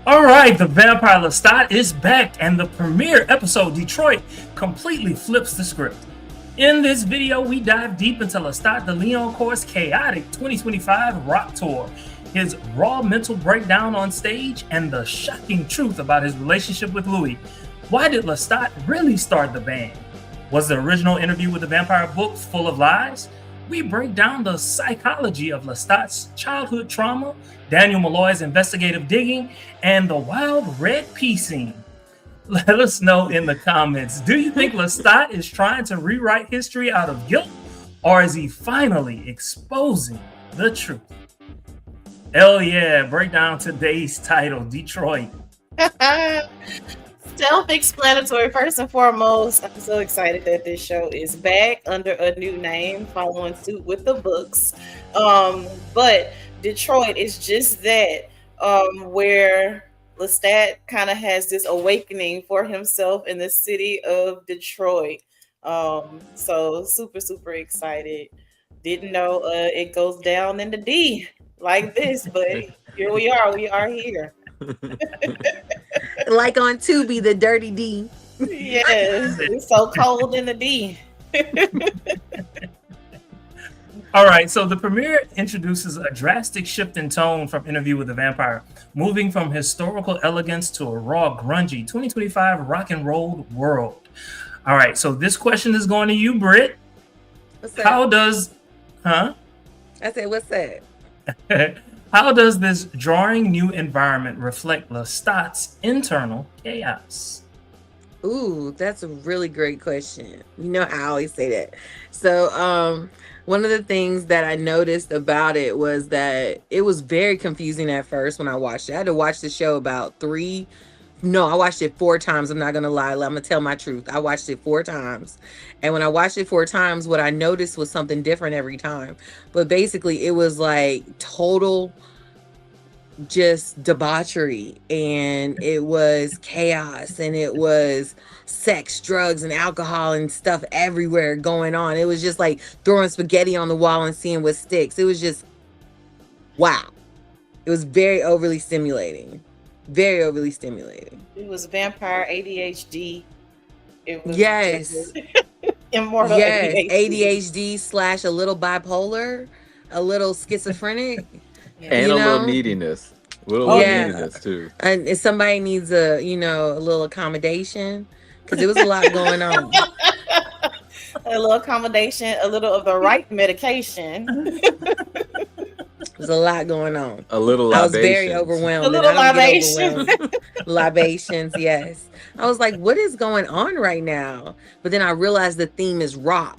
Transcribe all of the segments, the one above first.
All right, the Vampire Lestat is back, and the premiere episode, Detroit, completely flips the script. In this video, we dive deep into Lestat de Liancourt's chaotic 2025 rock tour, his raw mental breakdown on stage, and the shocking truth about his relationship with Louis. Why did Lestat really start the band? Was the original interview with the vampire book full of lies? We break down the psychology of Lestat's childhood trauma, Daniel Molloy's investigative digging, and the wild red pea scene. Let us know in the comments. Do you think Lestat is trying to rewrite history out of guilt, or is he finally exposing the truth? Hell yeah, break down today's title, Detroit. Self-explanatory. First and foremost, I'm so excited that this show is back under a new name, following suit with the books. But Detroit is just that, where Lestat kind of has this awakening for himself in the city of Detroit. So super excited. Didn't know it goes down in the D like this, but here we are. We are here. Like on Tubi, the Dirty D. Yes, it's so cold in the D. All right, so the premiere introduces a drastic shift in tone from Interview with the Vampire, moving from historical elegance to a raw, grungy 2025 rock and roll world. All right, so this question is going to you, Britt. What's that? How does, I said, what's that? How does this jarring new environment reflect Lestat's internal chaos? Ooh, that's a really great question. You know, I always say that. So, one of the things that I noticed about it was that it was very confusing at first when I watched it. I had to watch the show about I watched it 4 times. I'm not going to lie. I'm going to tell my truth. I watched it 4 times. And when I watched it 4 times, what I noticed was something different every time. But basically, it was like total just debauchery, and it was chaos, and it was sex, drugs, and alcohol and stuff everywhere going on. It was just like throwing spaghetti on the wall and seeing what sticks. It was just, wow. It was very overly stimulating. Very overly stimulating. It was vampire ADHD. It was yes. Immortal yes. ADHD. / a little bipolar, a little schizophrenic. And a little neediness. Neediness too. And if somebody needs a little accommodation, because there was a lot going on. A little accommodation, a little of the right medication. There's a lot going on. A little libations. I was very overwhelmed. A little libation. Libations, yes. I was like, what is going on right now? But then I realized the theme is rock.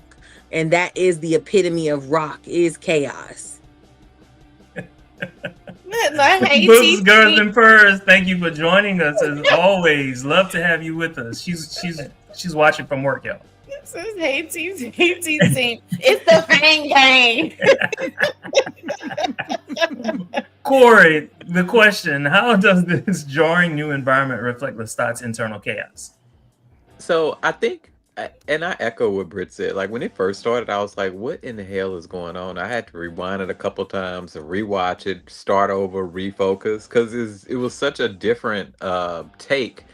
And that is the epitome of rock, is chaos. Books, Girls, and Furs, thank you for joining us as always. Love to have you with us. She's watching from work, y'all. This is Haiti's team. It's the Fang Gang. Corey, the question: how does this jarring new environment reflect Lestat's internal chaos? So I think, and I echo what Britt said. Like when it first started, I was like, "What in the hell is going on?" I had to rewind it a couple times and rewatch it, start over, refocus, because it was such a different take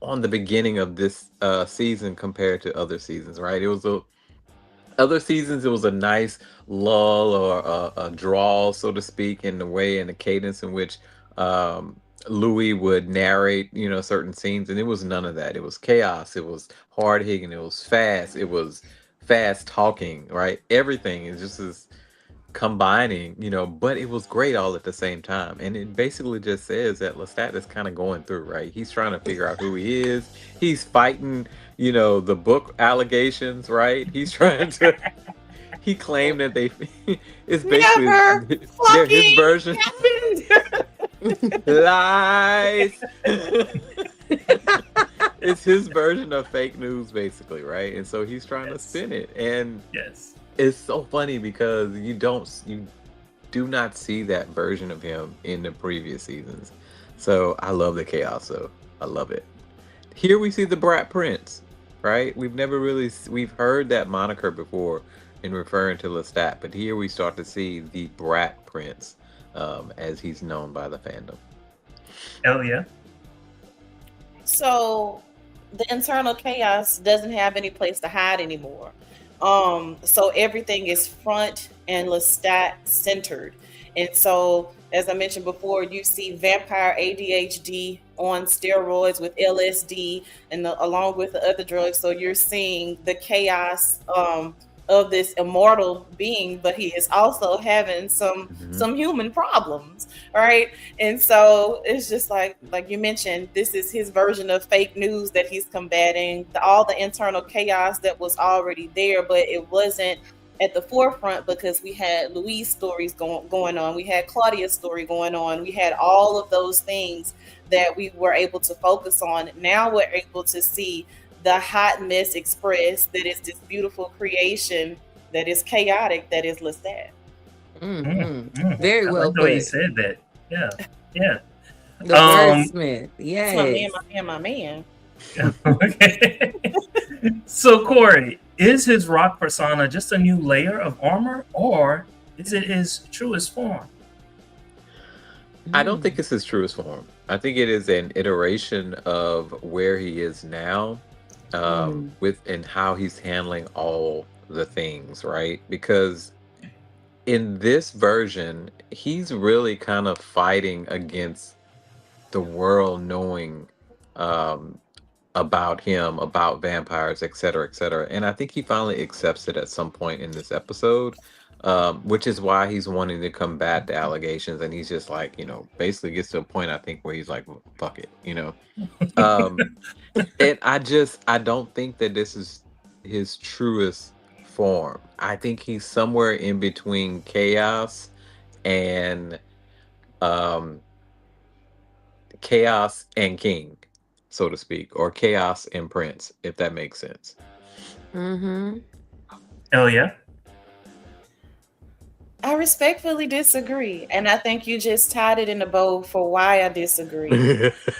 on the beginning of this season compared to other seasons. Right? Other seasons, it was a nice lull or a drawl, so to speak, in the way and the cadence in which Louis would narrate, certain scenes, and it was none of that. It was chaos. It was hard hitting. It was fast. It was fast talking. Right, everything is just combining, but it was great all at the same time. And it basically just says that Lestat is kind of going through. Right, he's trying to figure out who he is. He's fighting, the book allegations. Right, he's trying to. He claimed that it's basically his version. Lies. It's his version of fake news, basically, right? And so he's trying to spin it, and yes, it's so funny because you do not see that version of him in the previous seasons. So I love the chaos. So I love it. Here we see the Brat Prince, right? We've heard that moniker before in referring to Lestat, but here we start to see the Brat Prince, as he's known by the fandom. Hell yeah. So the internal chaos doesn't have any place to hide anymore. So everything is front and Lestat centered. And so, as I mentioned before, you see vampire ADHD on steroids with LSD and along with the other drugs. So you're seeing the chaos of this immortal being, but he is also having some human problems, right? And so it's just like you mentioned, this is his version of fake news that he's combating, all the internal chaos that was already there, but it wasn't at the forefront because we had Louise stories going on, we had Claudia's story going on, we had all of those things that we were able to focus on. Now we're able to see the hot mess express that is this beautiful creation that is chaotic, that is Lestat. Very I well like the way you put. said that. Yeah. Yeah. The wordsmith. That's my man, Yes. my man, my man. Okay. So Corey, is his rock persona just a new layer of armor, or is it his truest form? I don't think it's his truest form. I think it is an iteration of where he is now, with and how he's handling all the things, right? Because in this version, he's really kind of fighting against the world knowing about him, about vampires, et cetera, et cetera. And I think he finally accepts it at some point in this episode, which is why he's wanting to combat the allegations. And he's just like, basically gets to a point, I think, where he's like, "Well, fuck it, And I don't think that this is his truest form. I think he's somewhere in between chaos and um chaos and king, so to speak, or chaos and prince, if that makes sense. Hell yeah. I respectfully disagree, and I think you just tied it in a bow for why I disagree.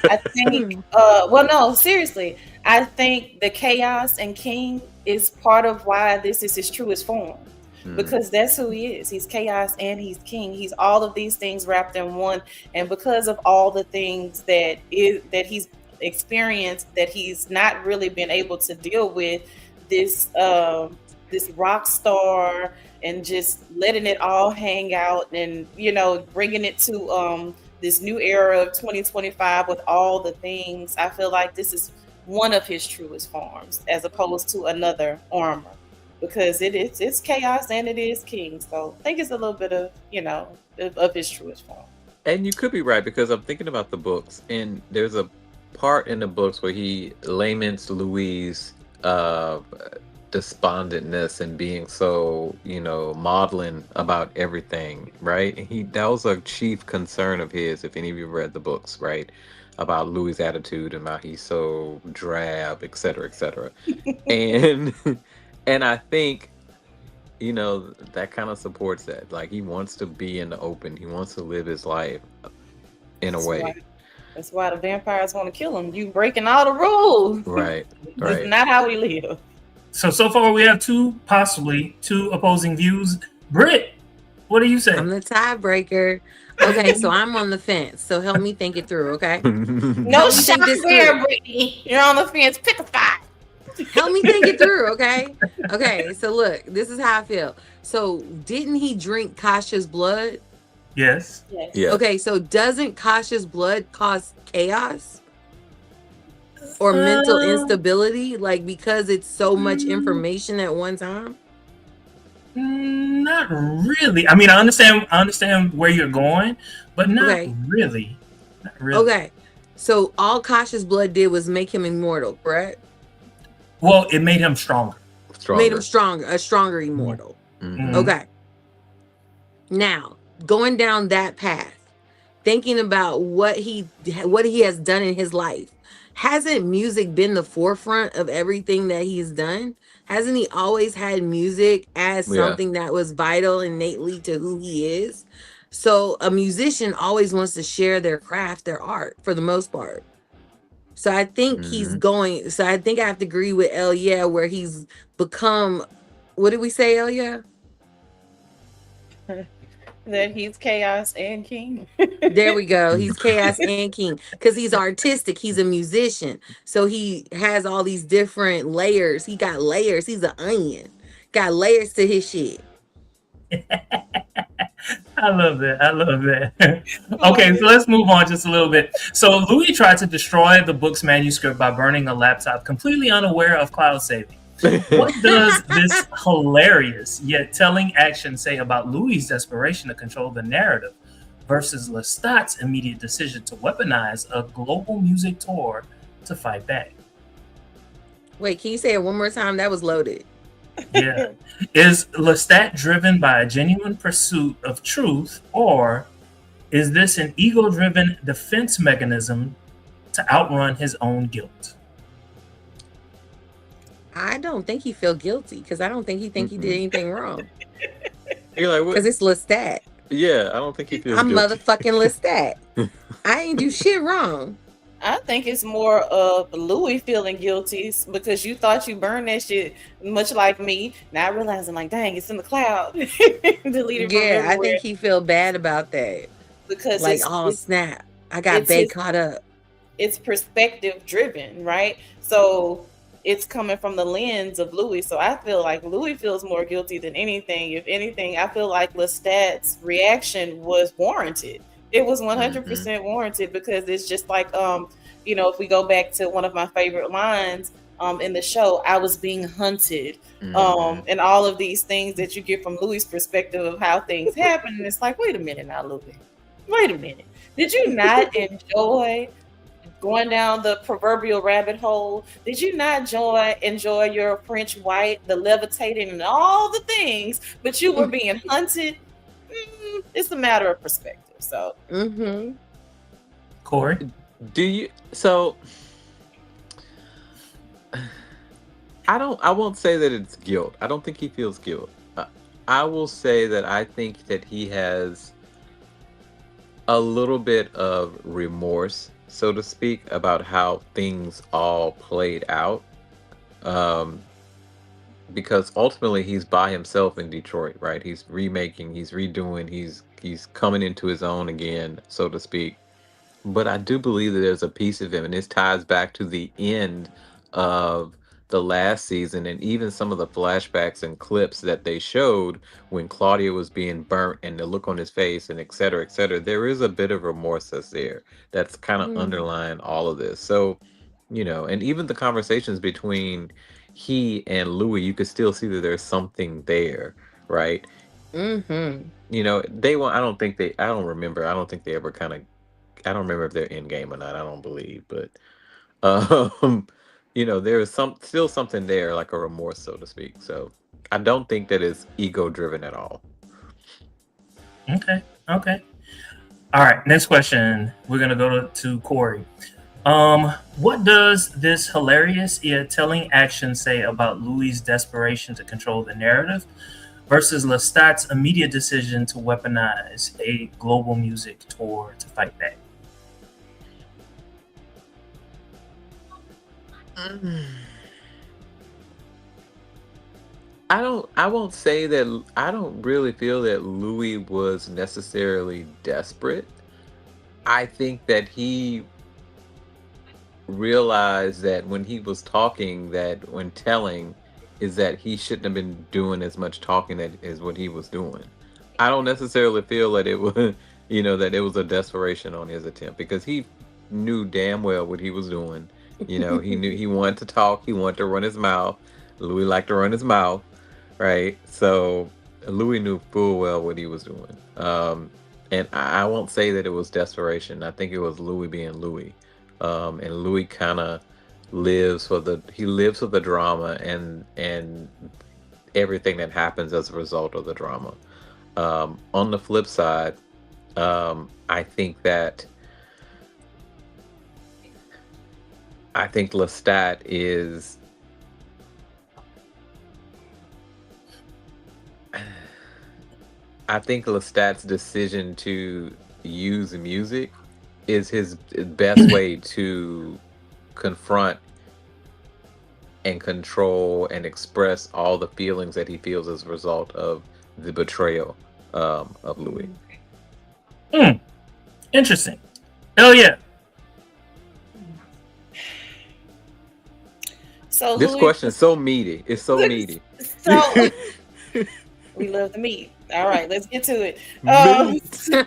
I think, well, no, seriously, I think the chaos and king is part of why this is his truest form, because that's who he is. He's chaos and he's king. He's all of these things wrapped in one, and because of all the things that he's experienced, that he's not really been able to deal with, this rock star and just letting it all hang out, and bringing it to this new era of 2025 with all the things. I feel like this is one of his truest forms, as opposed to another armor, because it's chaos and it is king. So I think it's a little bit of of his truest form. And you could be right, because I'm thinking about the books, and there's a part in the books where he laments Louise despondentness and being so maudlin about everything, right? And that was a chief concern of his, if any of you read the books, right, about Louis' attitude and how he's so drab, etc. and and I think that kind of supports that. Like, he wants to be in the open, he wants to live his life in a way. That's why the vampires want to kill him. You breaking all the rules. Right. This is not how we live. So far we have possibly two opposing views. Britt, what do you say? I'm the tiebreaker. Okay, so I'm on the fence. So help me think it through, okay? No shot there, Brittany. You're on the fence. Pick a spot. Help me think it through, okay? Okay, so look, this is how I feel. So didn't he drink Kasha's blood? Yes. Yeah. Okay, so doesn't Kasha's blood cause chaos? Or mental instability, like, because it's so much information at one time? Not really. I mean, I understand where you're going, but not really. Not really. Okay. So all Kasha's blood did was make him immortal, correct? Well, it made him stronger. Made him stronger, a stronger immortal. Mm-hmm. Okay. Now, going down that path, thinking about what he has done in his life, hasn't music been the forefront of everything that he's done? Hasn't he always had music as something that was vital innately to who he is? So a musician always wants to share their craft, their art, for the most part. So I think I think I have to agree with Elia, where he's become, what did we say, Elia? That he's chaos and king. There we go. He's chaos and king because he's artistic. He's a musician. So he has all these different layers. He got layers. He's an onion. Got layers to his shit. I love that. I love that. I Okay, love so it. let's move on just a little bit. So Louis tried to destroy the book's manuscript by burning a laptop, completely unaware of cloud saving. What does this hilarious yet telling action say about Louis' desperation to control the narrative versus Lestat's immediate decision to weaponize a global music tour to fight back? Wait, can you say it one more time? That was loaded. Yeah. Is Lestat driven by a genuine pursuit of truth, or is this an ego driven defense mechanism to outrun his own guilt? I don't think he feel guilty because I don't think he think he did anything wrong. You're like, Because what? it's Lestat. Yeah, I don't think he feels I'm guilty. motherfucking Lestat. I ain't do shit wrong. I think it's more of Louis feeling guilty because you thought you burned that shit, much like me. Now realizing, like, dang, it's in the cloud. Deleted from Yeah, I everywhere. think he feel bad about that. Because Like, oh snap, I got it's Bay his- caught up. it's perspective driven, right? So it's coming from the lens of Louis. So I feel like Louis feels more guilty than anything. If anything, I feel like Lestat's reaction was warranted. It was 100% warranted because it's just like, if we go back to one of my favorite lines in the show, I was being hunted, and all of these things that you get from Louis' perspective of how things happen. And it's like, wait a minute now, Louis. Wait a minute. Did you not enjoy going down the proverbial rabbit hole? Did you not enjoy your French white, the levitating, and all the things, but you were being hunted? It's a matter of perspective. So, Corey? Do you? So I won't say that it's guilt. I don't think he feels guilt. I will say that I think that he has a little bit of remorse, so to speak, about how things all played out. Because ultimately he's by himself in Detroit, right? He's remaking, he's redoing, he's coming into his own again, so to speak. But I do believe that there's a piece of him, and this ties back to the end of the last season and even some of the flashbacks and clips that they showed when Claudia was being burnt and the look on his face and et cetera, et cetera. There is a bit of remorse that's kind of underlying all of this. So, and even the conversations between he and Louis, you could still see that there's something there, right? They want, I don't think they ever kind of, I don't remember if they're in game or not. I don't believe, but there is still something there, like a remorse, so to speak. So I don't think that it's ego driven at all. Okay. All right. Next question. We're gonna go to Corey. What does this hilarious yet telling action say about Louis' desperation to control the narrative versus Lestat's immediate decision to weaponize a global music tour to fight back? I won't say that. I don't really feel that Louis was necessarily desperate. I think that he realized that when he was talking, that when telling, is that he shouldn't have been doing as much talking as what he was doing. I don't necessarily feel that it was, that it was a desperation on his attempt, because he knew damn well what he was doing. He knew he wanted to talk. He wanted to run his mouth. Louis liked to run his mouth, right? So Louis knew full well what he was doing. And I won't say that it was desperation. I think it was Louis being Louis. And Louis kind of lives for the drama and everything that happens as a result of the drama. On the flip side, I think Lestat is, I think Lestat's decision to use music is his best way to confront and control and express all the feelings that he feels as a result of the betrayal of Louis. Interesting. Hell yeah. So This Louis, question is so meaty. It's so meaty. so we love the meat. All right, let's get to it. Meat. So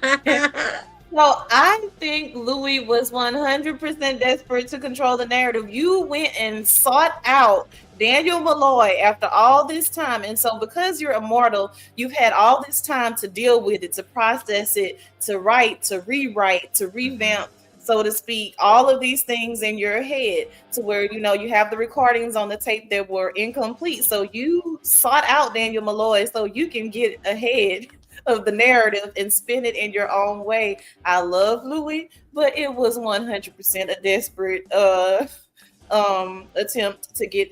I think Louis was 100% desperate to control the narrative. You went and sought out Daniel Molloy after all this time. And so because you're immortal, you've had all this time to deal with it, to process it, to write, to rewrite, to revamp, so to speak, all of these things in your head to where, you know, you have the recordings on the tape that were incomplete. So you sought out Daniel Molloy so you can get ahead of the narrative and spin it in your own way. I love Louis, but it was 100% a desperate attempt to get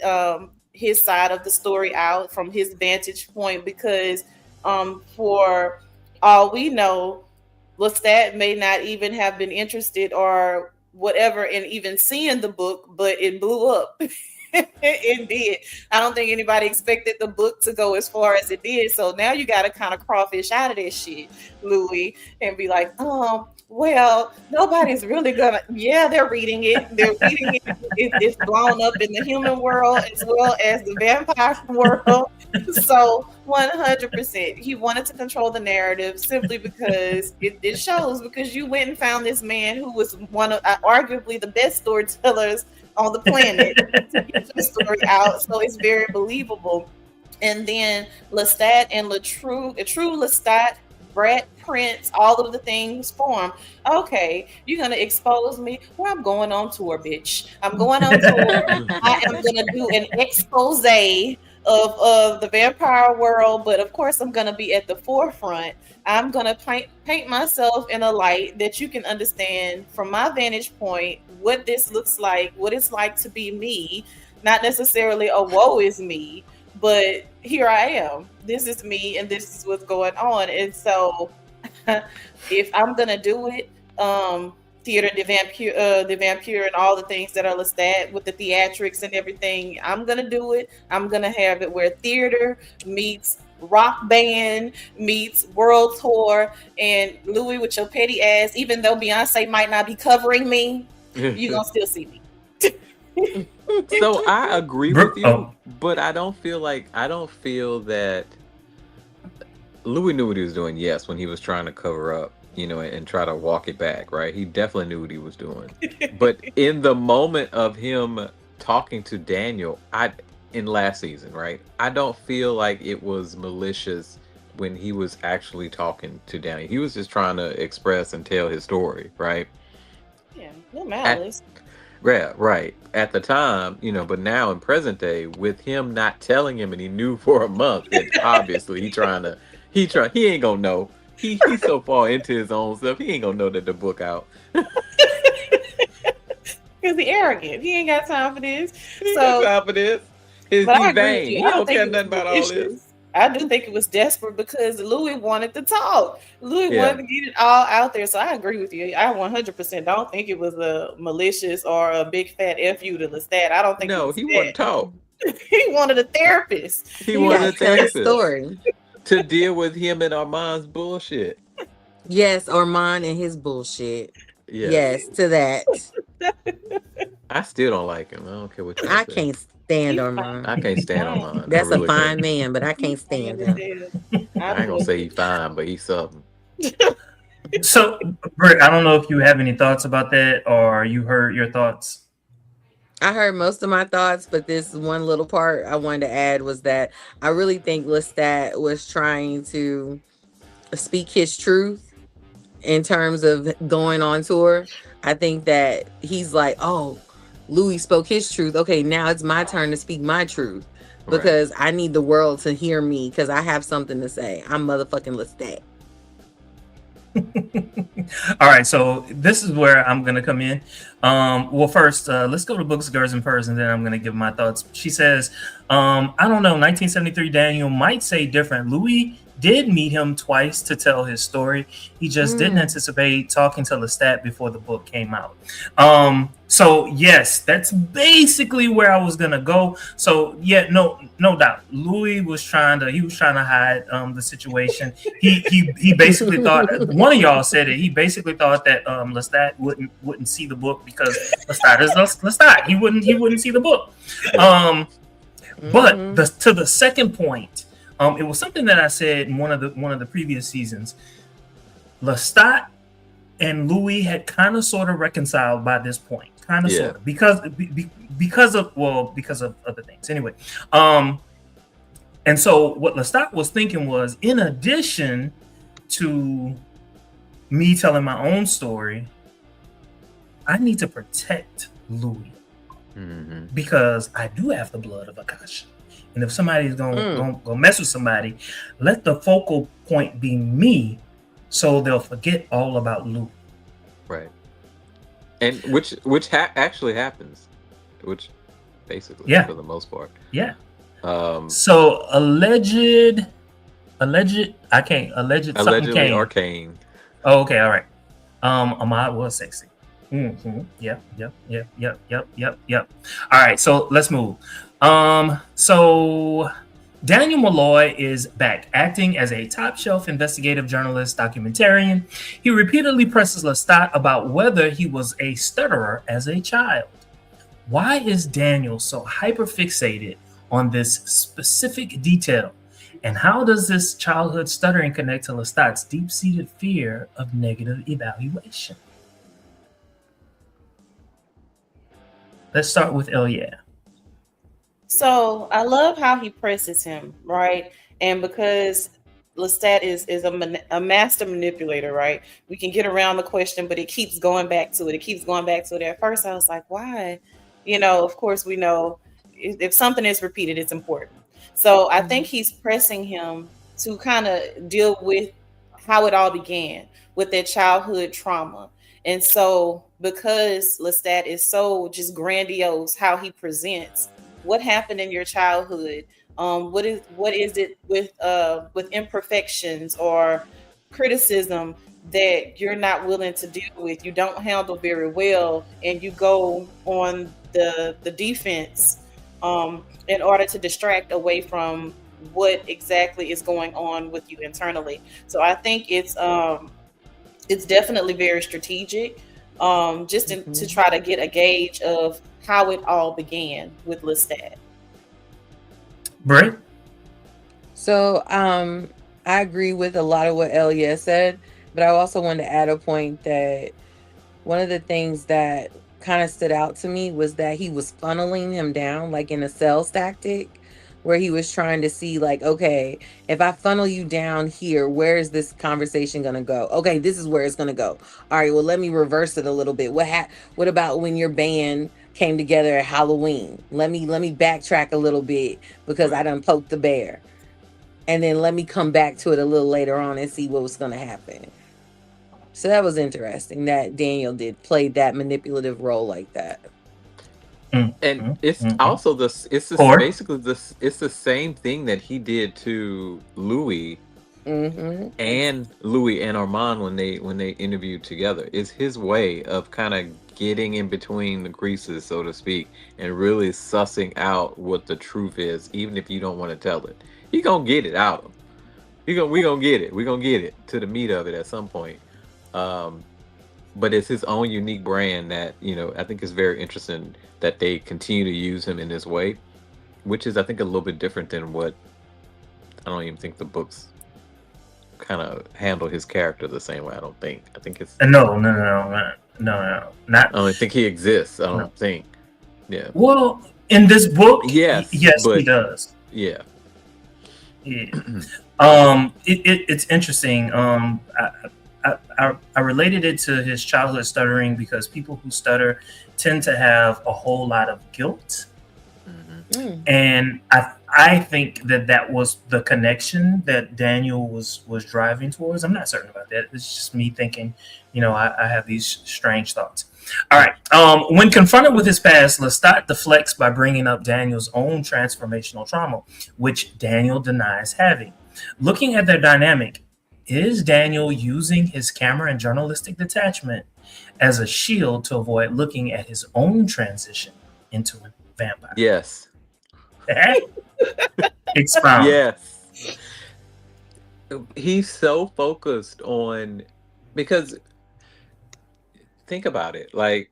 his side of the story out from his vantage point, because for all we know, Lestat may not even have been interested or whatever in even seeing the book, but it blew up. It did. I don't think anybody expected the book to go as far as it did. So now you got to kind of crawfish out of this shit, Louis, and be like, well, nobody's really gonna. Yeah, they're reading it. They're reading it. It's blown up in the human world as well as the vampire world. So 100%, he wanted to control the narrative simply because it shows. Because you went and found this man who was one of arguably the best storytellers on the planet to get the story out, so it's very believable. And then Lestat and true Lestat, Brett, Prince, all of the things form. Okay, you're gonna expose me? Well, I'm going on tour, bitch. I'm going on tour. I am gonna do an expose of the vampire world, but of course I'm gonna be at the forefront. I'm gonna paint myself in a light that you can understand from my vantage point what this looks like, what it's like to be me, not necessarily a woe is me, but here I am. This is me, and this is what's going on. And so, if I'm gonna do it, theater de vampire, and all the things that are Lestat with the theatrics and everything, I'm gonna do it. I'm gonna have it where theater meets rock band meets world tour, and Louis with your petty ass, even though Beyonce might not be covering me, you're gonna still see me. So I agree with you, but I don't feel that Louis knew what he was doing. Yes, when he was trying to cover up, and try to walk it back, right? He definitely knew what he was doing. But in the moment of him talking to Daniel, in last season, right? I don't feel like it was malicious when he was actually talking to Daniel. He was just trying to express and tell his story, right? Yeah, no malice. Yeah, right. At the time, but now in present day, with him not telling him, and he knew for a month, that obviously he ain't gonna know. He's so far into his own stuff, he ain't gonna know that the book out. Because he arrogant. He ain't got time for this. He got time for this. He vain. He don't care nothing about all this. I do think it was desperate because Louis wanted to talk. Louis wanted to get it all out there. So I agree with you. I 100% don't think it was a malicious or a big fat F you to Lestat. I don't think. No, he wanted to talk. He wanted a therapist. He wanted a therapist. Story. To deal with him and Armand's bullshit. Yes, Armand and his bullshit. Yes, to that. I still don't like him. I don't care what you say. I can't stand Armand. I can't stand Armand. That's really a fine man, but I can't stand him. I ain't gonna say he's fine, but he's something. So, Britt, I don't know if you have any thoughts about that, or you heard your thoughts. I heard most of my thoughts, but this one little part I wanted to add was that I really think Lestat was trying to speak his truth in terms of going on tour. I think that he's like, oh, Louis spoke his truth. Okay, now it's my turn to speak my truth because I need the world to hear me because I have something to say. I'm motherfucking Lestat. All right, so this is where I'm gonna come in. Well, first, let's go to Books, Girls, and Purrs, and then I'm gonna give my thoughts. She says, I don't know, 1973 Daniel might say different. Louis did meet him twice to tell his story. He just didn't anticipate talking to Lestat before the book came out. So yes, that's basically where I was gonna go. So yeah, no doubt. Louis was trying to hide the situation. He basically thought, one of y'all said it. He basically thought that Lestat wouldn't see the book because Lestat is Lestat. He wouldn't see the book. But to the second point, it was something that I said in one of the previous seasons. Lestat and Louis had kind of sort of reconciled by this point, sort of, because of other things. Anyway, and so what Lestat was thinking was, in addition to me telling my own story, I need to protect Louis because I do have the blood of Akasha. And if somebody's gonna mess with somebody, let the focal point be me, so they'll forget all about Louis. Right. And which actually happens, which basically for the most part. Yeah. So allegedly arcane. Oh, okay, all right. Ahmad was sexy. Yep. All right, so let's move. So Daniel Molloy is back, acting as a top-shelf investigative journalist, documentarian. He repeatedly presses Lestat about whether he was a stutterer as a child. Why is Daniel so hyper-fixated on this specific detail? And how does this childhood stuttering connect to Lestat's deep-seated fear of negative evaluation? Let's start with Elia. So I love how he presses him, right? And because Lestat is a master manipulator, right? We can get around the question, but it keeps going back to it. At first, I was like, why? Of course, we know if something is repeated, it's important. So I think he's pressing him to kind of deal with how it all began with their childhood trauma. And so because Lestat is so just grandiose how he presents what happened in your childhood, what is it with imperfections or criticism that you're not willing to deal with, you don't handle very well, and you go on the defense in order to distract away from what exactly is going on with you internally. So I think it's definitely very strategic, to try to get a gauge of how it all began with Lestat. Brent? So I agree with a lot of what Elia said, but I also wanted to add a point that one of the things that kind of stood out to me was that he was funneling him down like in a sales tactic, where he was trying to see like, okay, if I funnel you down here, where is this conversation going to go? Okay, this is where it's going to go. All right, well, let me reverse it a little bit. What about when your band came together at Halloween? Let me backtrack a little bit because I done poked the bear. And then let me come back to it a little later on and see what was going to happen. So that was interesting that Daniel played that manipulative role like that. And it's also it's the same thing that he did to Louis and Armand when they interviewed together. It's his way of kind of getting in between the greases, so to speak, and really sussing out what the truth is, even if you don't want to tell it. He gonna get it out of him. We gonna get it. We gonna get it to the meat of it at some point. But it's his own unique brand that, I think is very interesting that they continue to use him in this way, which is, I think, a little bit different than what I don't even think the books kind of handle his character the same way. I think it's no, not. I don't think he exists. I don't think. Yeah. Well, in this book, yes, but, he does. Yeah. It's interesting. I related it to his childhood stuttering because people who stutter tend to have a whole lot of guilt. And I think that was the connection that Daniel was driving towards. I'm not certain about that. It's just me thinking, I have these strange thoughts. All right. When confronted with his past, Lestat deflects by bringing up Daniel's own transformational trauma, which Daniel denies having. Looking at their dynamic, is Daniel using his camera and journalistic detachment as a shield to avoid looking at his own transition into a vampire? Yes. Expound. Yes. He's so focused on, because think about it. Like,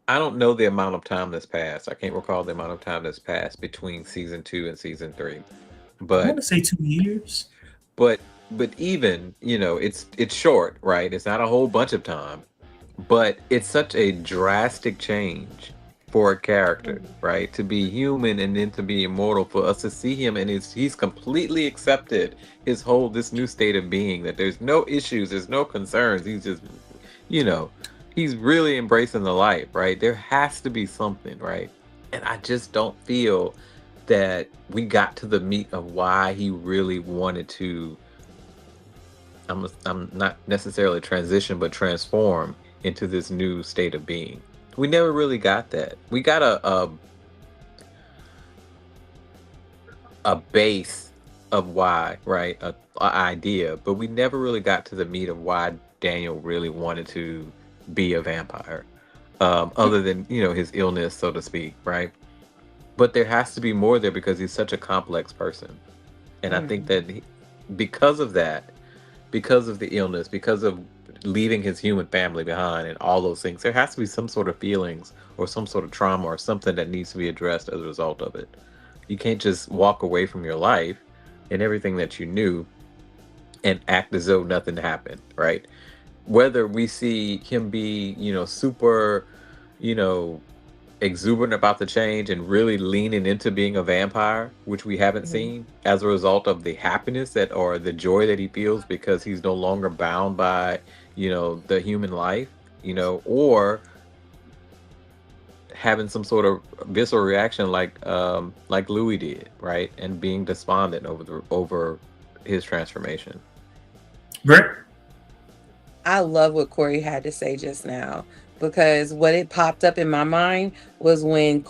I don't know the amount of time that's passed. I can't recall the amount of time that's passed between season 2 and season 3. I want But to say 2 years. but even, it's short, right? It's not a whole bunch of time, but it's such a drastic change for a character, right? To be human and then to be immortal, for us to see him, and he's completely accepted this new state of being, that there's no issues, there's no concerns. He's just, you know, he's really embracing the life, right? There has to be something, right? And I just don't feel that we got to the meat of why he really wanted to, I'm not necessarily transition, but transform into this new state of being. We never really got that. We got a base of why, right? A idea, but we never really got to the meat of why Daniel really wanted to be a vampire, other than, his illness, so to speak, right? But there has to be more there, because he's such a complex person. And I think that because of that, because of the illness, because of leaving his human family behind and all those things, there has to be some sort of feelings or some sort of trauma or something that needs to be addressed as a result of it. You can't just walk away from your life and everything that you knew and act as though nothing happened, right? Whether we see him be, super, exuberant about the change and really leaning into being a vampire, which we haven't seen, as a result of the happiness or the joy that he feels because he's no longer bound by, the human life, or having some sort of visceral reaction like Louis did, right? And being despondent over his transformation. Britt? I love what Corey had to say just now, because what it popped up in my mind was when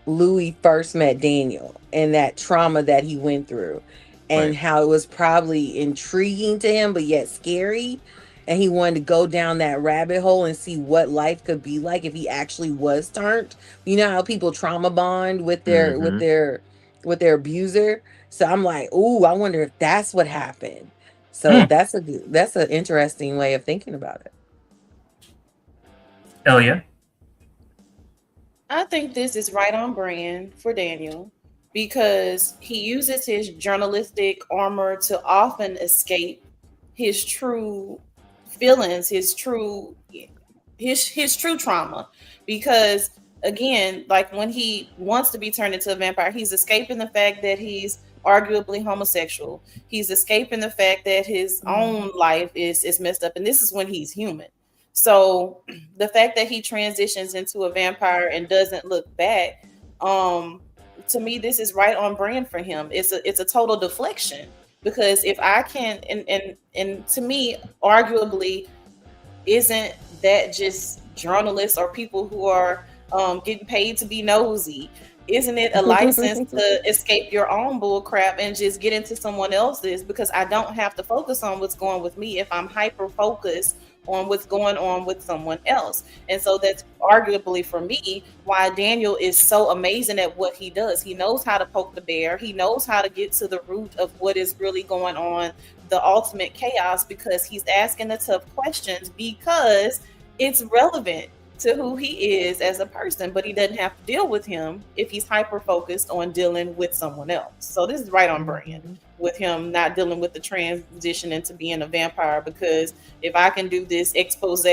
Louis first met Daniel and that trauma that he went through, and how it was probably intriguing to him, but yet scary. And he wanted to go down that rabbit hole and see what life could be like if he actually was turned. You know how people trauma bond with their abuser. So I'm like, ooh, I wonder if that's what happened. So that's an interesting way of thinking about it. Elia? I think this is right on brand for Daniel, because he uses his journalistic armor to often escape his true feelings, his true trauma. Because again, like when he wants to be turned into a vampire, he's escaping the fact that he's arguably homosexual. He's escaping the fact that his own life is messed up, and this is when he's human. So the fact that he transitions into a vampire and doesn't look back, to me, this is right on brand for him. It's a total deflection, because if I can, and to me, arguably, isn't that just journalists or people who are getting paid to be nosy? Isn't it a license to escape your own bull crap and just get into someone else's? Because I don't have to focus on what's going with me if I'm hyper focused on what's going on with someone else. And so that's arguably for me why Daniel is so amazing at what he does. He knows how to poke the bear. He knows how to get to the root of what is really going on, the ultimate chaos, because he's asking the tough questions, because it's relevant to who he is as a person, but he doesn't have to deal with him if he's hyper focused on dealing with someone else. So this is right on brand with him not dealing with the transition into being a vampire, because if I can do this expose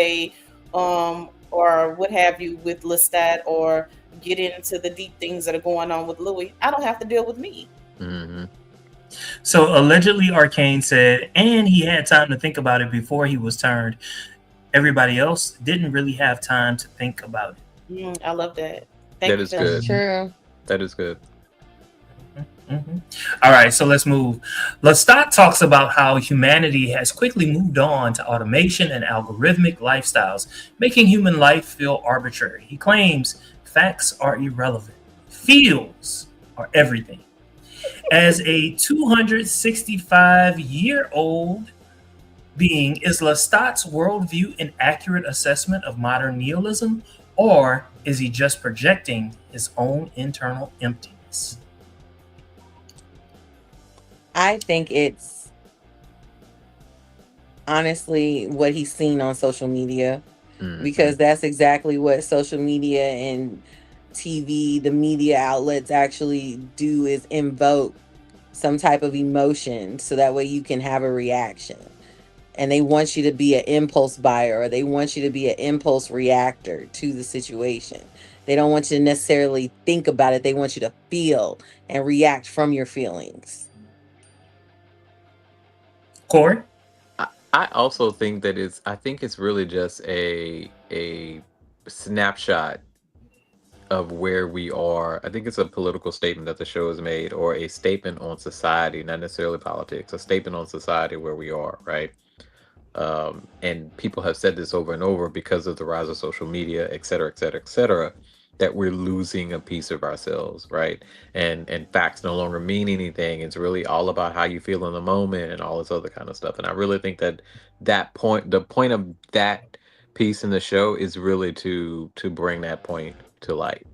or what have you with Lestat, or get into the deep things that are going on with Louis, I don't have to deal with me. So allegedly Arcane said, and he had time to think about it before he was turned. Everybody else didn't really have time to think about it. I love that. That is good. True. That is good. All right, so let's move. Lestat talks about how humanity has quickly moved on to automation and algorithmic lifestyles, making human life feel arbitrary. He claims facts are irrelevant. Feels are everything. As a 265-year-old being, is Lestat's worldview an accurate assessment of modern nihilism, or is he just projecting his own internal emptiness? I think it's honestly what he's seen on social media, because that's exactly what social media and TV, the media outlets actually do, is invoke some type of emotion so that way you can have a reaction. And they want you to be an impulse buyer, or they want you to be an impulse reactor to the situation. They don't want you to necessarily think about it. They want you to feel and react from your feelings. Corey? I also think that I think it's really just a snapshot of where we are. I think it's a political statement that the show has made, or a statement on society, not necessarily politics, a statement on society where we are, right? And people have said this over and over, because of the rise of social media, et cetera, et cetera, et cetera, that we're losing a piece of ourselves, right? And facts no longer mean anything. It's really all about how you feel in the moment and all this other kind of stuff. And I really think that the point of that piece in the show is really to bring that point to light,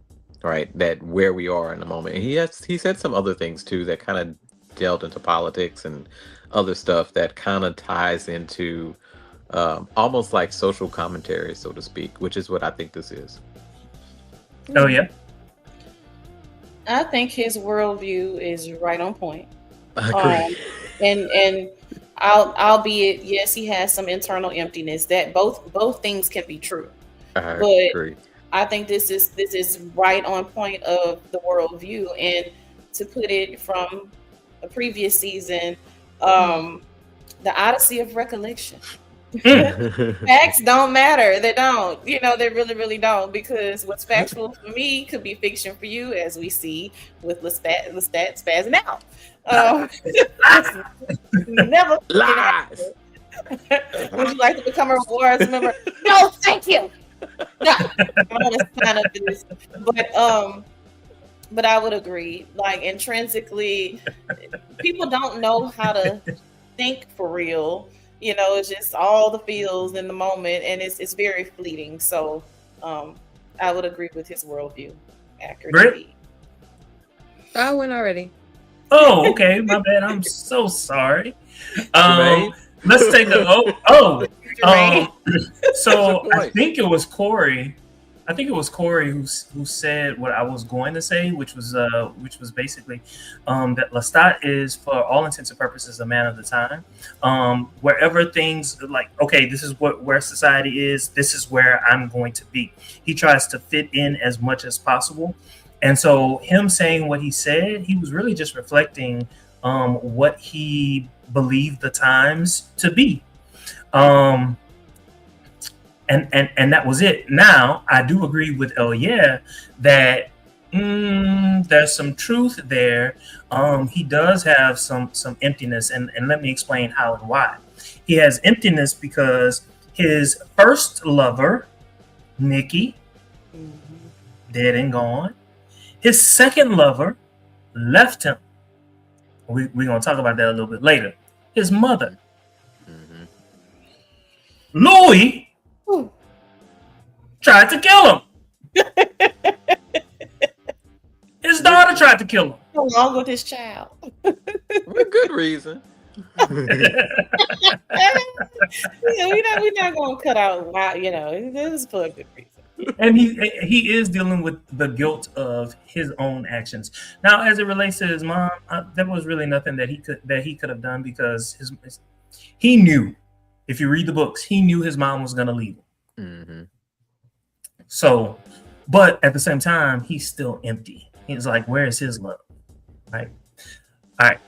right? That where we are in the moment. And he said some other things too that kind of delved into politics and other stuff that kind of ties into almost like social commentary, so to speak, which is what I think this is. Oh, yeah. I think his worldview is right on point. I agree. And albeit, yes, he has some internal emptiness. That both things can be true. I agree. I think this is right on point of the worldview. And to put it from a previous season, the Odyssey of Recollection. Facts don't matter. They don't. They really, really don't. Because what's factual for me could be fiction for you, as we see with Lestat spazzing out. Never lies. Would you like to become a rewards member? No, thank you. No, but I would agree. Like, intrinsically, people don't know how to think for real. It's just all the feels in the moment, and it's very fleeting. So, I would agree with his worldview. Accurately. I went already. Oh, okay. My bad. I'm so sorry. Jermaine? Let's take so I think it was Corey. Who said what I was going to say, which was basically that Lestat is, for all intents and purposes, a man of the time. Wherever things like, okay, this is where society is. This is where I'm going to be. He tries to fit in as much as possible. And so him saying what he said, he was really just reflecting what he believed the times to be. And that was it. Now, I do agree with that there's some truth there. He does have some emptiness, and let me explain how and why. He has emptiness because his first lover, Nikki, dead and gone. His second lover left him. We're going to talk about that a little bit later. His mother. Louis tried to kill him. His daughter tried to kill him. Along with his child. With good reason. We're not going to cut out, this is for a good reason. And he is dealing with the guilt of his own actions. Now, as it relates to his mom, there was really nothing that he could have done, because he knew. If you read the books, he knew his mom was going to leave him. So, but at the same time, he's still empty. He's like, where is his love? Right. All right.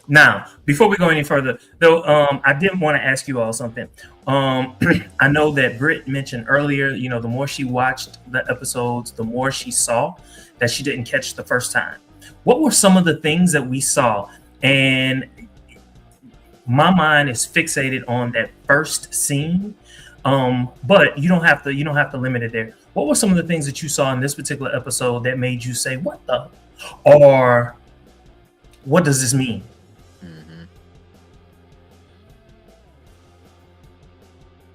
Now, before we go any further, though, I did want to ask you all something. I know that Britt mentioned earlier, the more she watched the episodes, the more she saw that she didn't catch the first time. What were some of the things that we saw? And my mind is fixated on that first scene. But you don't have to limit it there. What were some of the things that you saw in this particular episode that made you say, what the? Or What does this mean? Mhm.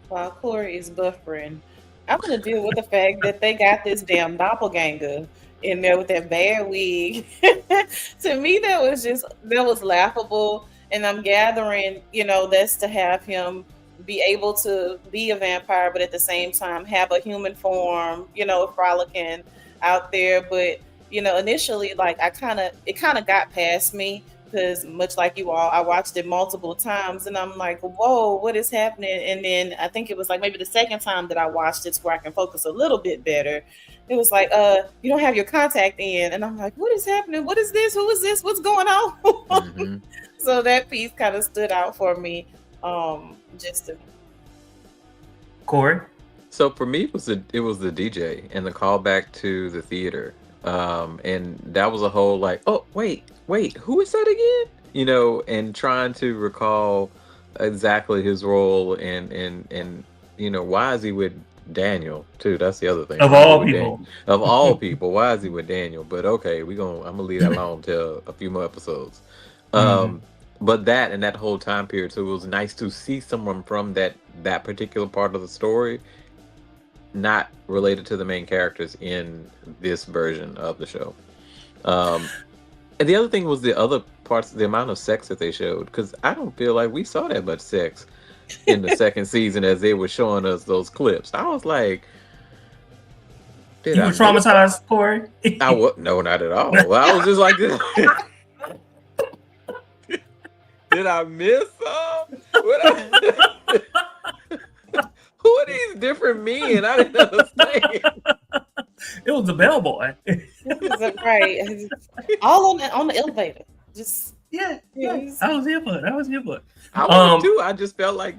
While Corey is buffering, I'm gonna deal with the fact that they got this damn doppelganger in there with that bad wig. To me, that was laughable, and I'm gathering, that's to have him be able to be a vampire, but at the same time have a human form, frolicking out there. But initially, like it kind of got past me because much like you all, I watched it multiple times and I'm like, whoa, what is happening? And then I think it was like maybe the second time that I watched it where I can focus a little bit better. It was like, you don't have your contact in. And I'm like, what is happening? What is this? Who is this? What's going on? Mhm. So that piece kind of stood out for me. Just to Corey? So for me, it was the DJ and the callback to the theater, and that was a whole like, oh wait, who is that again? And trying to recall exactly his role and why is he with Daniel too? That's the other thing. Of Why is he all with people. Of all people, why is he with Daniel? But okay, I'm gonna leave that alone till a few more episodes. Um, but that and that whole time period, so it was nice to see someone from that particular part of the story not related to the main characters in this version of the show. Um, and the other thing was the other parts, the amount of sex that they showed, because I don't feel like we saw that much sex in the second season as they were showing us those clips. I was like, did You I were miss? traumatized, Corey? No, not at all. I was just like, did I miss some? Who are these different men? I didn't understand. It was the bellboy. right, all on the elevator. Just Yeah. yes. I was here for it. I was Um, too. I just felt like,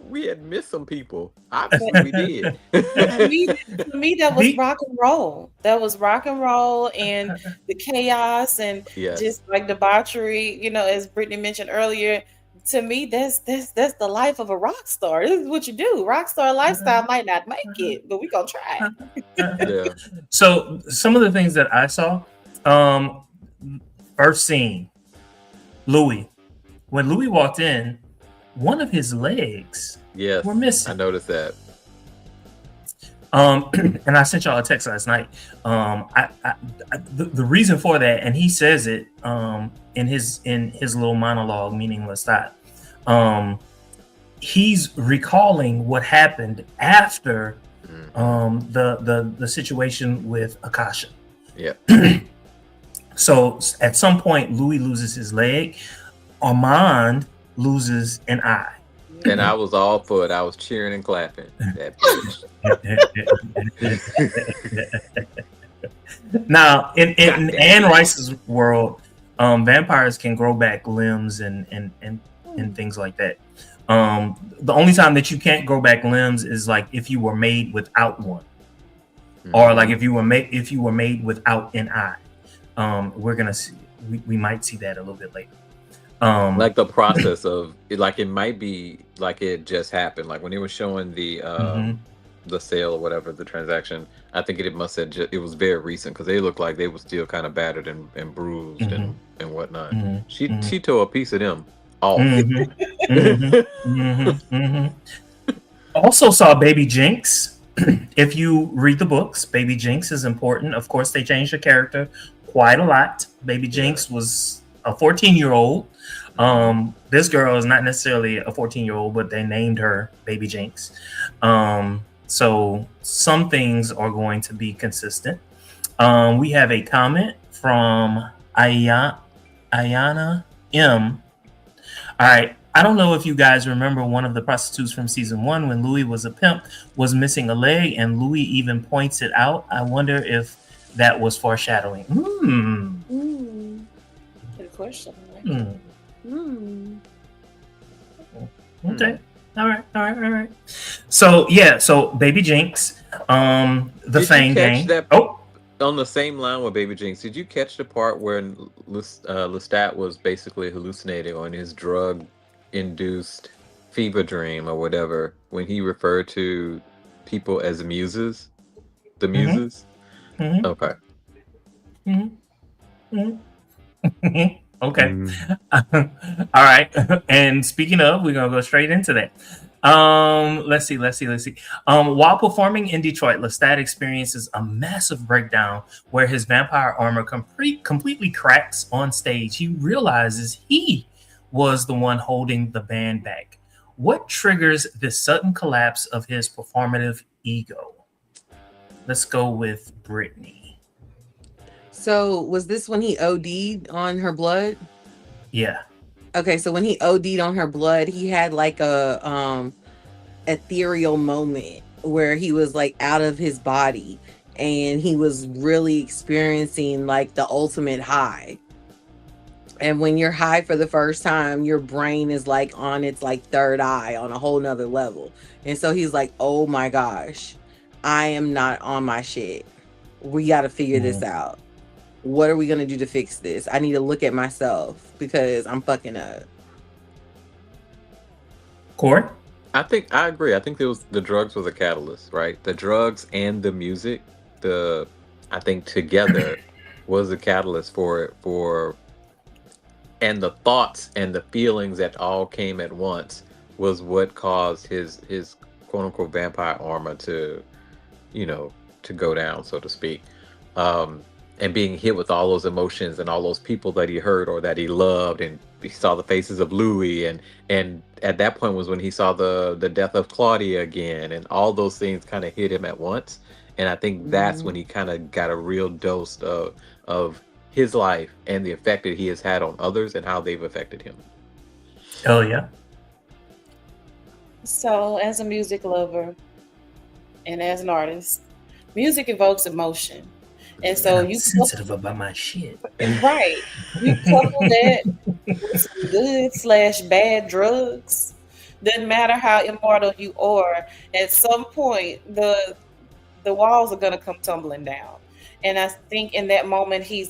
we had missed some people. Obviously, we did. To me, that was The- rock and roll. That was rock and roll, and the chaos and Yes. just like debauchery. As Brittany mentioned earlier, to me, that's the life of a rock star. This is what you do. Rock star lifestyle might not make it, but we gonna try. Yeah. So some of the things that I saw, first scene, Louis. When Louis walked in, one of his legs Yes. were missing. I noticed that. And I sent y'all a text last night. The reason for that, and he says it in his little monologue, meaning Lestat. He's recalling what happened after the situation with Akasha. Yeah. So at some point, Louis loses his leg. Armand loses an eye. And I was all for it. I was cheering and clapping. That bitch. Now, in Anne Rice's world, vampires can grow back limbs and things like that. The only time that you can't grow back limbs is like if you were made without one, or like if you were made without an eye. We're gonna see. We might see that a little bit later. Like the process of it, like it might be like it just happened. Like when they were showing the sale or whatever, the transaction, I think it must have it was very recent because they looked like they were still kind of battered and bruised and whatnot. She tore a piece of them off. Also saw Baby Jinx. If you read the books, Baby Jinx is important. Of course, they changed the character quite a lot. Baby Jinx was a 14-year-old. This girl is not necessarily a 14-year-old, but they named her Baby Jinx. So some things are going to be consistent. We have a comment from Ayana M. All right. I don't know if you guys remember one of the prostitutes from season 1 when Louis was a pimp was missing a leg, and Louis even points it out. I wonder if that was foreshadowing. Good question. Okay. All right. So Baby Jinx, the Fang gang. On the same line with Baby Jinx, did you catch the part where Lestat was basically hallucinating on his drug-induced fever dream or whatever when he referred to people as muses? The muses? Okay. Okay. All right. And speaking of, we're gonna go straight into that. Let's see. While performing in Detroit, Lestat experiences a massive breakdown where his vampire armor completely cracks on stage. He realizes he was the one holding the band back. What triggers this sudden collapse of his performative ego? Let's go with Brittany. So was this when he OD'd on her blood? Yeah. Okay, so when he OD'd on her blood, he had like a ethereal moment where he was like out of his body and he was really experiencing like the ultimate high. And when you're high for the first time, your brain is like on its like third eye on a whole nother level. And so he's like, oh my gosh, I am not on my shit. We got to figure this out. What are we going to do to fix this? I need to look at myself because I'm fucking up. Corey? I agree. I think the drugs was a catalyst, right? The drugs and the music, I think together was a catalyst and the thoughts and the feelings that all came at once was what caused his quote unquote vampire armor to go down, so to speak. And being hit with all those emotions and all those people that he hurt or that he loved, and he saw the faces of Louis, and at that point was when he saw the death of Claudia again, and all those things kind of hit him at once. And I think that's when he kind of got a real dose of his life and the effect that he has had on others and how they've affected him. Oh yeah. So, as a music lover and as an artist, music evokes emotion. And so I'm sensitive about my shit. Right. You couple that with some good/bad drugs. Doesn't matter how immortal you are, at some point the walls are gonna come tumbling down. And I think in that moment he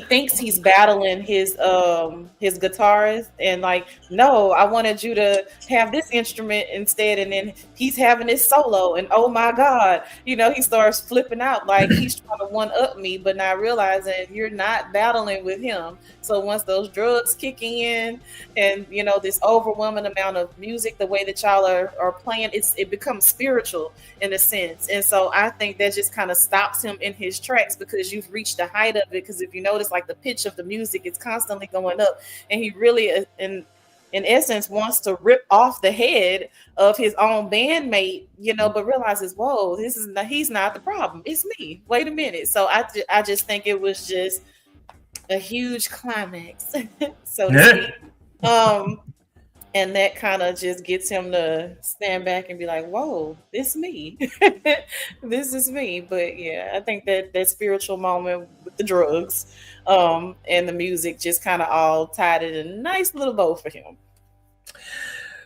thinks he's battling his guitarist and like, no, I wanted you to have this instrument instead, and then he's having this solo, and oh my god, he starts flipping out like he's trying to one up me, but not realizing you're not battling with him. So once those drugs kicking in and this overwhelming amount of music, the way that y'all are playing, it becomes spiritual in a sense. And so I think that just kind of stops him in his tracks because you've reached the height of it. Because if you notice, like the pitch of the music, it's constantly going up, and he really in essence wants to rip off the head of his own bandmate, but realizes, whoa, he's not the problem, it's me, wait a minute. So I just think it was just a huge climax so to speak. And that kind of just gets him to stand back and be like, whoa, this me. This is me. But yeah, I think that spiritual moment with the drugs and the music just kind of all tied it in a nice little bow for him.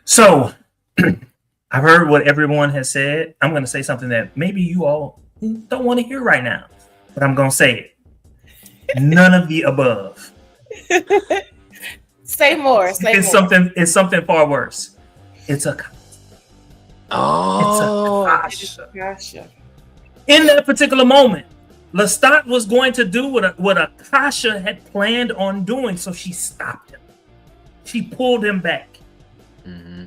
So I've heard what everyone has said. I'm going to say something that maybe you all don't want to hear right now, but I'm going to say it. None of the above. Say more. It's something far worse. It's a Kasha. In that particular moment, Lestat was going to do what Akasha had planned on doing, so she stopped him. She pulled him back. Mm-hmm.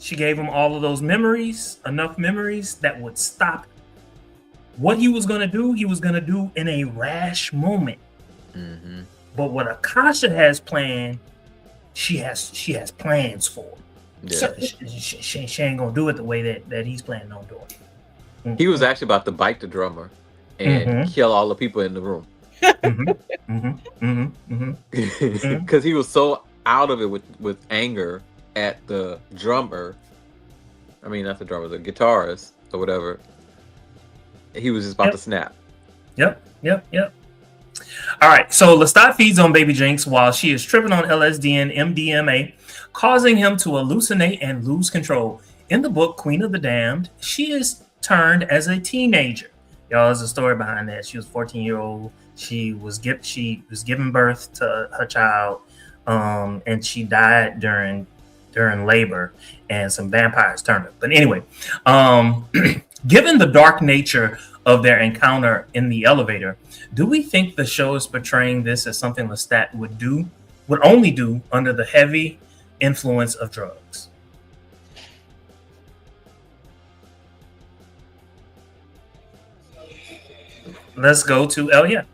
She gave him all of those memories, enough memories that would stop him. What he was going to do, he was going to do in a rash moment. Mm-hmm. But what Akasha has planned, she has plans for. Yeah. So she ain't gonna do it the way that he's planning on doing it. Mm-hmm. He was actually about to bite the drummer and kill all the people in the room. Because he was so out of it with anger at the drummer. I mean, not the drummer, the guitarist or whatever. He was just about to snap. Yep. All right, so Lestat feeds on Baby Jinx while she is tripping on LSD and MDMA, causing him to hallucinate and lose control. In the book Queen of the Damned, she is turned as a teenager. Y'all, there's a story behind that. She was 14-year-old. She was giving birth to her child, and she died during labor, and some vampires turned her. But anyway, given the dark nature of their encounter in the elevator. Do we think the show is portraying this as something Lestat would only do under the heavy influence of drugs? Let's go to Elia.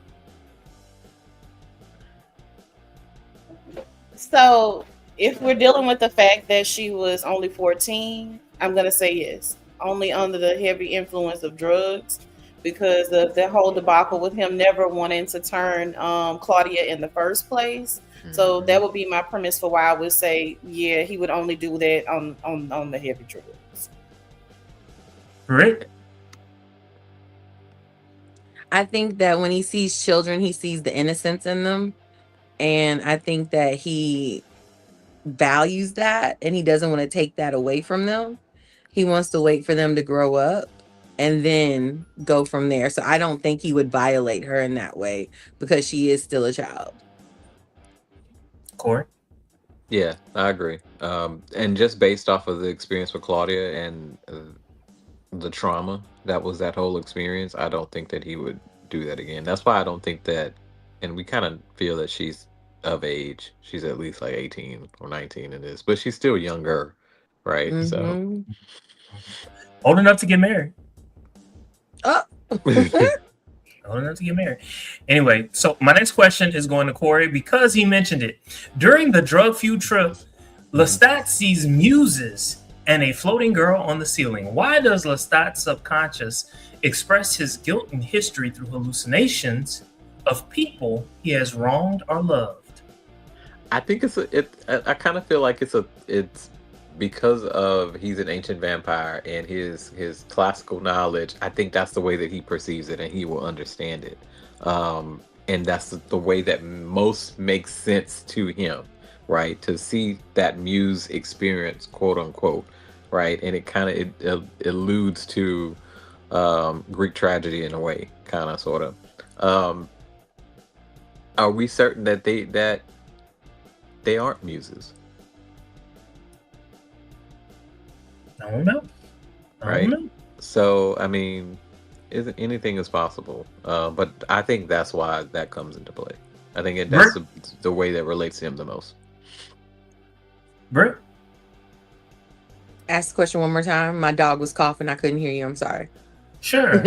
So, if we're dealing with the fact that she was only 14, I'm going to say yes. Only under the heavy influence of drugs, because of that whole debacle with him never wanting to turn Claudia in the first place. So that would be my premise for why I would say, yeah, he would only do that on the heavy drugs. Rick? I think that when he sees children, he sees the innocence in them. And I think that he values that and he doesn't want to take that away from them. He wants to wait for them to grow up and then go from there. So I don't think he would violate her in that way because she is still a child. Corey? Yeah, I agree. And just based off of the experience with Claudia and the trauma that was that whole experience, I don't think that he would do that again. That's why I don't think that, and we kind of feel that she's of age. She's at least like 18 or 19 in this, but she's still younger, right? Mm-hmm. So old enough to get married. Oh. Old enough to get married. Anyway, so my next question is going to Corey because he mentioned it. During the drug feud trip, Lestat sees muses and a floating girl on the ceiling. Why does Lestat's subconscious express his guilt and history through hallucinations of people he has wronged or loved? I think I kind of feel like it's because of he's an ancient vampire and his classical knowledge. I think that's the way that he perceives it and he will understand it. And that's the way that most makes sense to him, right? To see that muse experience, quote unquote, right? And it kind of it alludes to Greek tragedy in a way, kind of, sort of. Are we certain that they aren't muses? I don't know. Right. So, I mean, anything is possible. But I think that's why that comes into play. I think that's the way that relates to him the most. Britt? Ask the question one more time. My dog was coughing. I couldn't hear you. I'm sorry. Sure.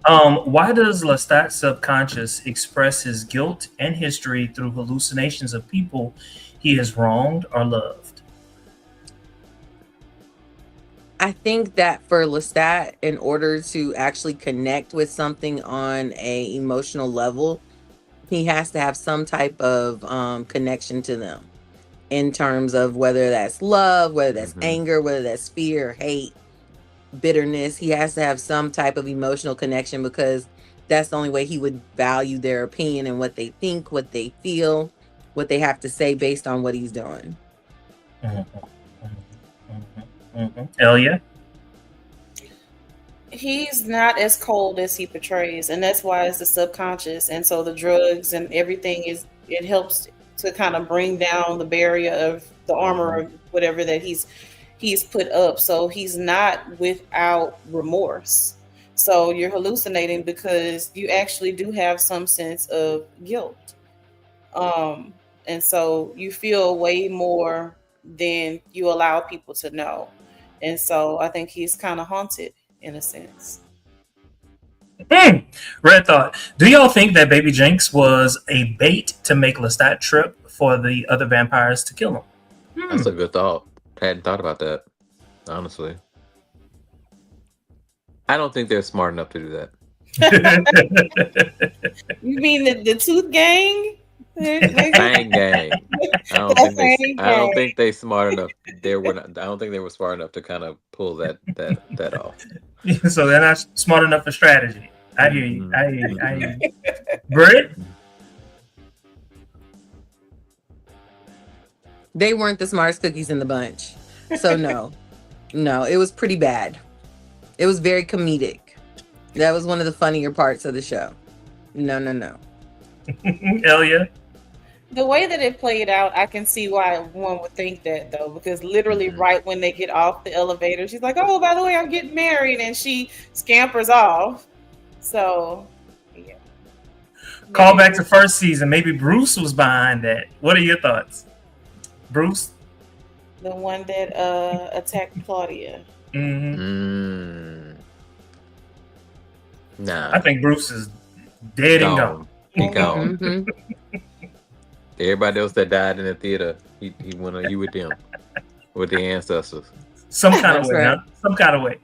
Why does Lestat's subconscious express his guilt and history through hallucinations of people he has wronged or loved? I think that for Lestat, in order to actually connect with something on a emotional level, he has to have some type of connection to them in terms of whether that's love, whether that's anger, whether that's fear, hate, bitterness. He has to have some type of emotional connection because that's the only way he would value their opinion and what they think, what they feel, what they have to say based on what he's doing. Elia? He's not as cold as he portrays, and that's why it's the subconscious. And so the drugs and everything it helps to kind of bring down the barrier of the armor or whatever that he's put up. So he's not without remorse. So you're hallucinating because you actually do have some sense of guilt. And so you feel way more than you allow people to know. And so I think he's kind of haunted in a sense. Red Thought. Do y'all think that Baby Jinx was a bait to make Lestat trip for the other vampires to kill him? That's a good thought. I hadn't thought about that, honestly. I don't think they're smart enough to do that. You mean the Tooth Gang? Fang Gang. I don't think they smart enough. I don't think they were smart enough to kind of pull that off. So they're not smart enough for strategy. I hear you. I hear you. Britt? They weren't the smartest cookies in the bunch. So no, it was pretty bad. It was very comedic. That was one of the funnier parts of the show. No. Elia? The way that it played out, I can see why one would think that, though, because literally right when they get off the elevator, she's like, "Oh, by the way, I'm getting married," and she scampers off. So, yeah. Call Maybe back to first season. Maybe Bruce was behind that. What are your thoughts, Bruce? the one that attacked Claudia. Mm-hmm. Nah, I think Bruce is dead and gone. gone. He gone. Mm-hmm. Everybody else that died in the theater, he with them, with the ancestors. Some kind of That's way, right. huh? Some kind of way.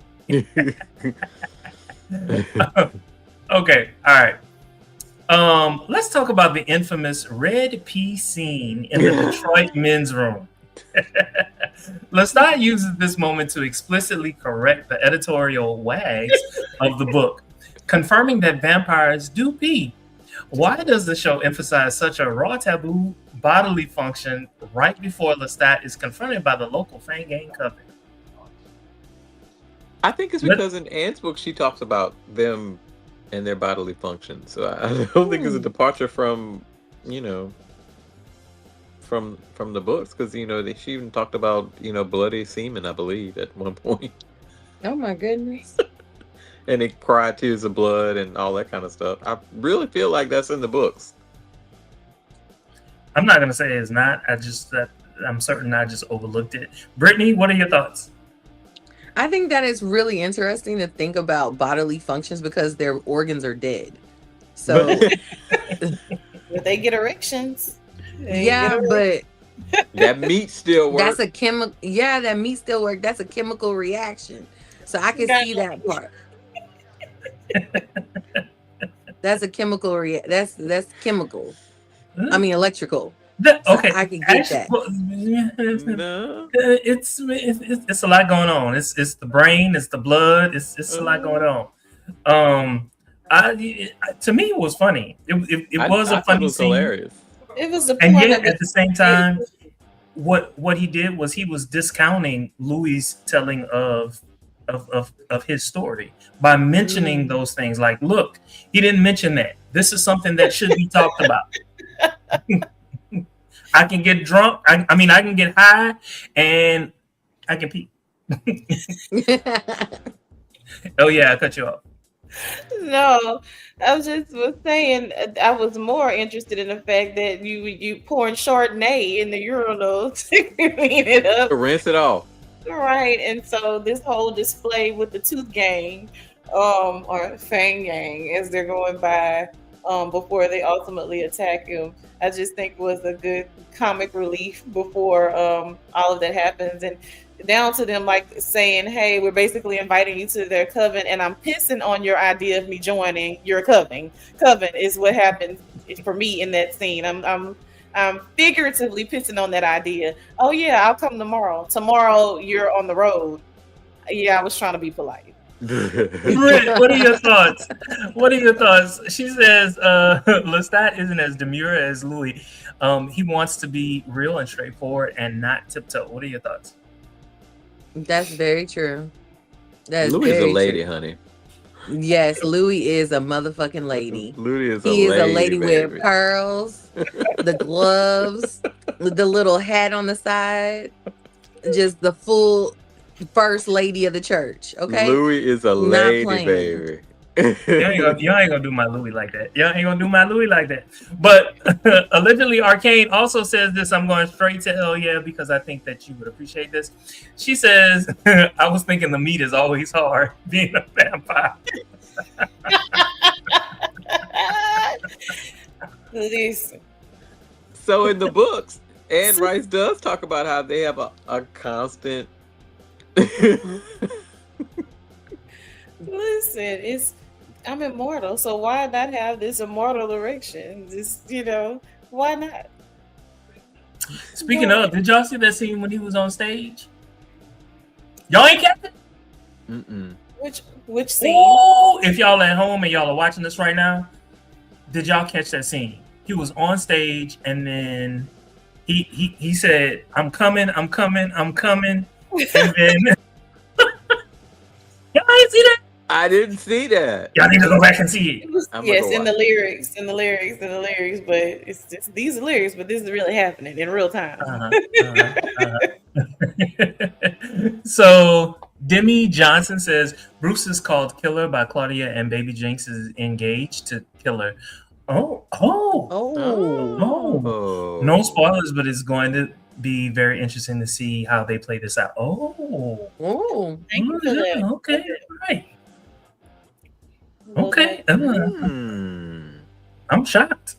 Okay, all right. Let's talk about the infamous red pea scene in the Detroit men's room. Lestat uses this moment to explicitly correct the editorial wags of the book, confirming that vampires do pee. Why does the show emphasize such a raw taboo bodily function right before Lestat is confronted by the local Fang Gang coven? I think it's because in Anne's book she talks about them and their bodily function. So I don't think it's a departure from, from the books, because she even talked about bloody semen, I believe, at one point. Oh my goodness. And they cried tears of blood and all that kind of stuff. I really feel like that's in the books. I'm not gonna say it's not. I'm certain I just overlooked it. Brittany, what are your thoughts? I think that it's really interesting to think about bodily functions because their organs are dead. So But they get erections. but That meat still works. that's a chemical. Yeah, that meat still work. That's a chemical reaction. So I can see that part. That's a chemical That's chemical. I mean electrical. Okay, I can get that. No. It's a lot going on. It's the brain, it's the blood, it's a lot going on. To me it was funny. It was a funny scene. Hilarious. It was the And point yet of at the same time, what he did was he was discounting Louis' telling of his story by mentioning those things. Like, look, he didn't mention that. This is something that should be talked about. I can get drunk. I mean, I can get high, and I can pee. Oh yeah, I cut you off. No, I was saying I was more interested in the fact that you pouring Chardonnay in the urinal to clean it up. Rinse it off. Right, and so this whole display with the Tooth Gang, or Fang Gang, as they're going by, before they ultimately attack him, I just think was a good comic relief before all of that happens, and down to them like saying, "Hey, we're basically inviting you to their coven, and I'm pissing on your idea of me joining your coven." Coven is what happened for me in that scene. I'm figuratively pissing on that idea. Oh yeah, I'll come tomorrow. Tomorrow you're on the road. Yeah, I was trying to be polite. Britt, what are your thoughts? What are your thoughts? She says Lestat isn't as demure as Louis. He wants to be real and straightforward and not tiptoe. What are your thoughts? That's very true. That's Louis is a very lady, true. honey. Yes, Louis is a motherfucking lady. Louis is He a is lady, a lady baby. with pearls, the gloves, the little hat on the side, just the full first lady of the church. Okay, Louis is a Not lady, playing. baby. Y'all ain't gonna do my Louis like that. Y'all ain't gonna do my Louis like that. But allegedly, Arcane also says this. I'm going straight to hell yeah because I think that you would appreciate this. She says, "I was thinking the meat is always hard being a vampire." Listen, So in the books, Anne Rice does talk about how they have a constant. listen, I'm immortal, so why not have this immortal erection? Just why not? Speaking of, did y'all see that scene when he was on stage? Y'all ain't catch it? Mm-mm. Which scene? Oh, if y'all at home and y'all are watching this right now, did y'all catch that scene? He was on stage and then he said, "I'm coming, I'm coming, I'm coming," and then y'all ain't see that? I didn't see that. Y'all need to go back and see it. Yes, in the lyrics, but it's just these are lyrics, but this is really happening in real time. So Demi Johnson says Bruce is called Killer by Claudia, and Baby Jinx is engaged to Killer. Oh. No spoilers, but it's going to be very interesting to see how they play this out. Thank you for that. Okay, right. Okay. I'm shocked.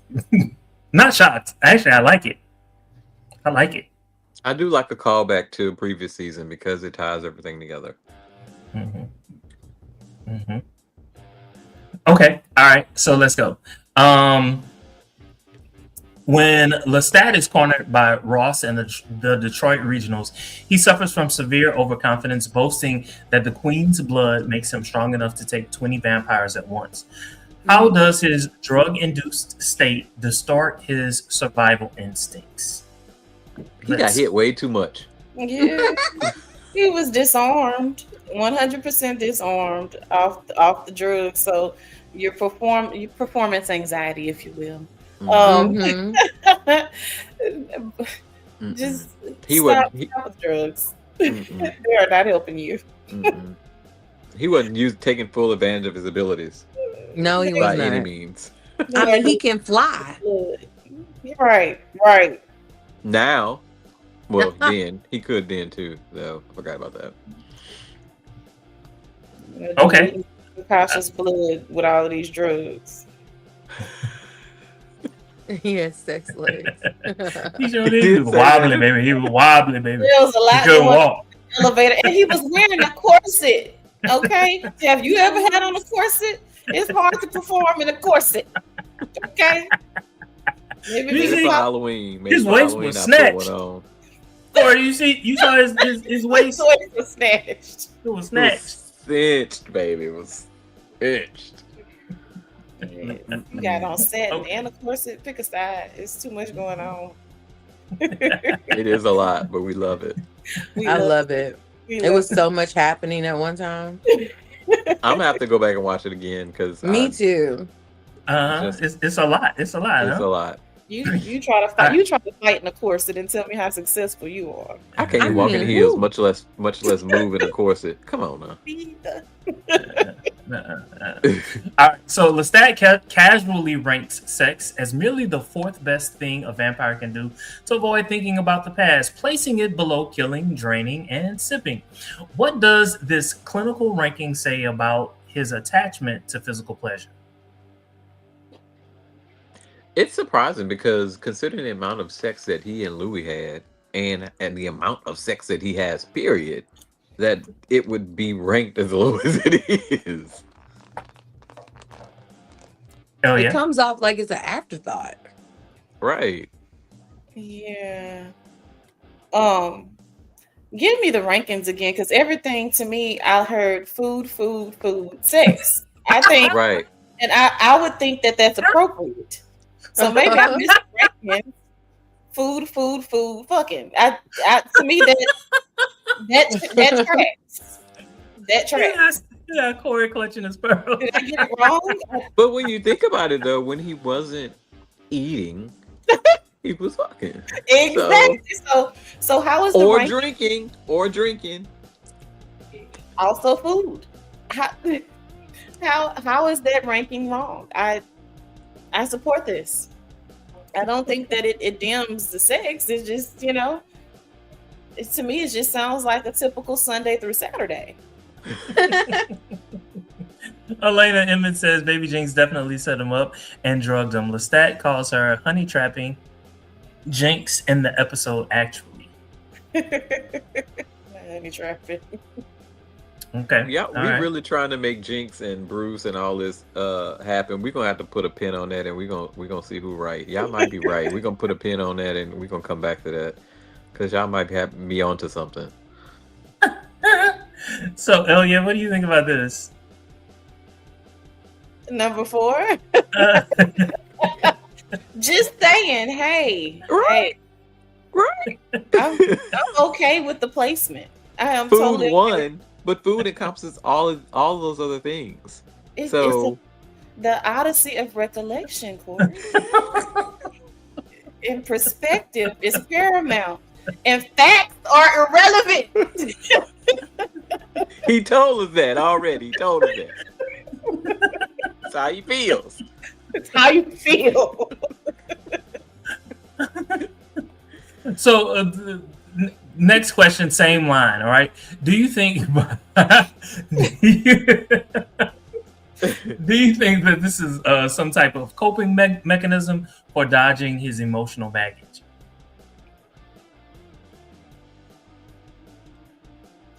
Not shocked. Actually, I like it. I do like a callback to a previous season because it ties everything together. Okay. All right. So let's go. When Lestat is cornered by Ross and the Detroit Regionals, he suffers from severe overconfidence, boasting that the Queen's blood makes him strong enough to take 20 vampires at once. How does his drug-induced state distort his survival instincts? He got hit way too much. Yeah, he was disarmed, 100% disarmed off the drugs. So your performance anxiety, if you will. Just stop with drugs. They are not helping you. He wasn't taking full advantage of his abilities. No, he was by not. any means. I mean, he can fly. Right. Now, well, then he could then too. Though I forgot about that. Okay. Cautious blood with all of these drugs. He has sex legs. He was wobbling, baby. There was a lot. He couldn't walk. Elevator, and he was wearing a corset. Okay, have you ever had on a corset? It's hard to perform in a corset. Okay. Maybe for Halloween. His waist was snatched. Or you saw his waist was snatched. It was snatched. Cinched, baby. It was cinched. You got on satin and a corset. Pick a side. It's too much going on. It is a lot, but we love it. I love it. It was so much happening at one time. I'm gonna have to go back and watch it again because me too. It's a lot. It's a lot. You try to fight. You try to fight in a corset and tell me how successful you are. I can't even walk in heels, much less move in a corset. Come on now. All right, so Lestat casually ranks sex as merely the fourth best thing a vampire can do to avoid thinking about the past, placing it below killing, draining, and sipping. What does this clinical ranking say about his attachment to physical pleasure? It's surprising because considering the amount of sex that he and Louis had and the amount of sex that he has, period, that it would be ranked as low as it is. Oh, yeah. It comes off like it's an afterthought. Right. Yeah. Give me the rankings again, because everything to me, I heard food, sex. I think, right. And I would think that that's appropriate. So maybe I missed the rankings. Food, fucking. To me that tracks. That tracks. Yeah, Corey clutching his pearl. Did I get it wrong? But when you think about it, though, when he wasn't eating, he was fucking. Exactly. So how is the ranking? Or drinking. Also food. How is that ranking wrong? I support this. I don't think that it dims the sex. It's just, to me, it just sounds like a typical Sunday through Saturday. Elena Emmett says Baby Jinx definitely set him up and drugged him. Lestat calls her honey trapping Jinx in the episode, actually. Honey trapping. Okay. Yeah, we're really trying to make Jinx and Bruce and all this happen. We're gonna have to put a pin on that, and we're gonna see who's right. Y'all might be right. We're gonna put a pin on that, and we're gonna come back to that because y'all might have me onto something. So, Elia, what do you think about this? Number 4. Just saying, hey, right. I'm okay with the placement. I am food totally one, but food encompasses all those other things. It's the odyssey of recollection, Corey. In perspective is paramount, and facts are irrelevant. He told us that already. He told us that. That's how he feels. It's how you feel. So, next question, same line. All right. Do you think? Do you think that this is some type of coping mechanism for dodging his emotional baggage?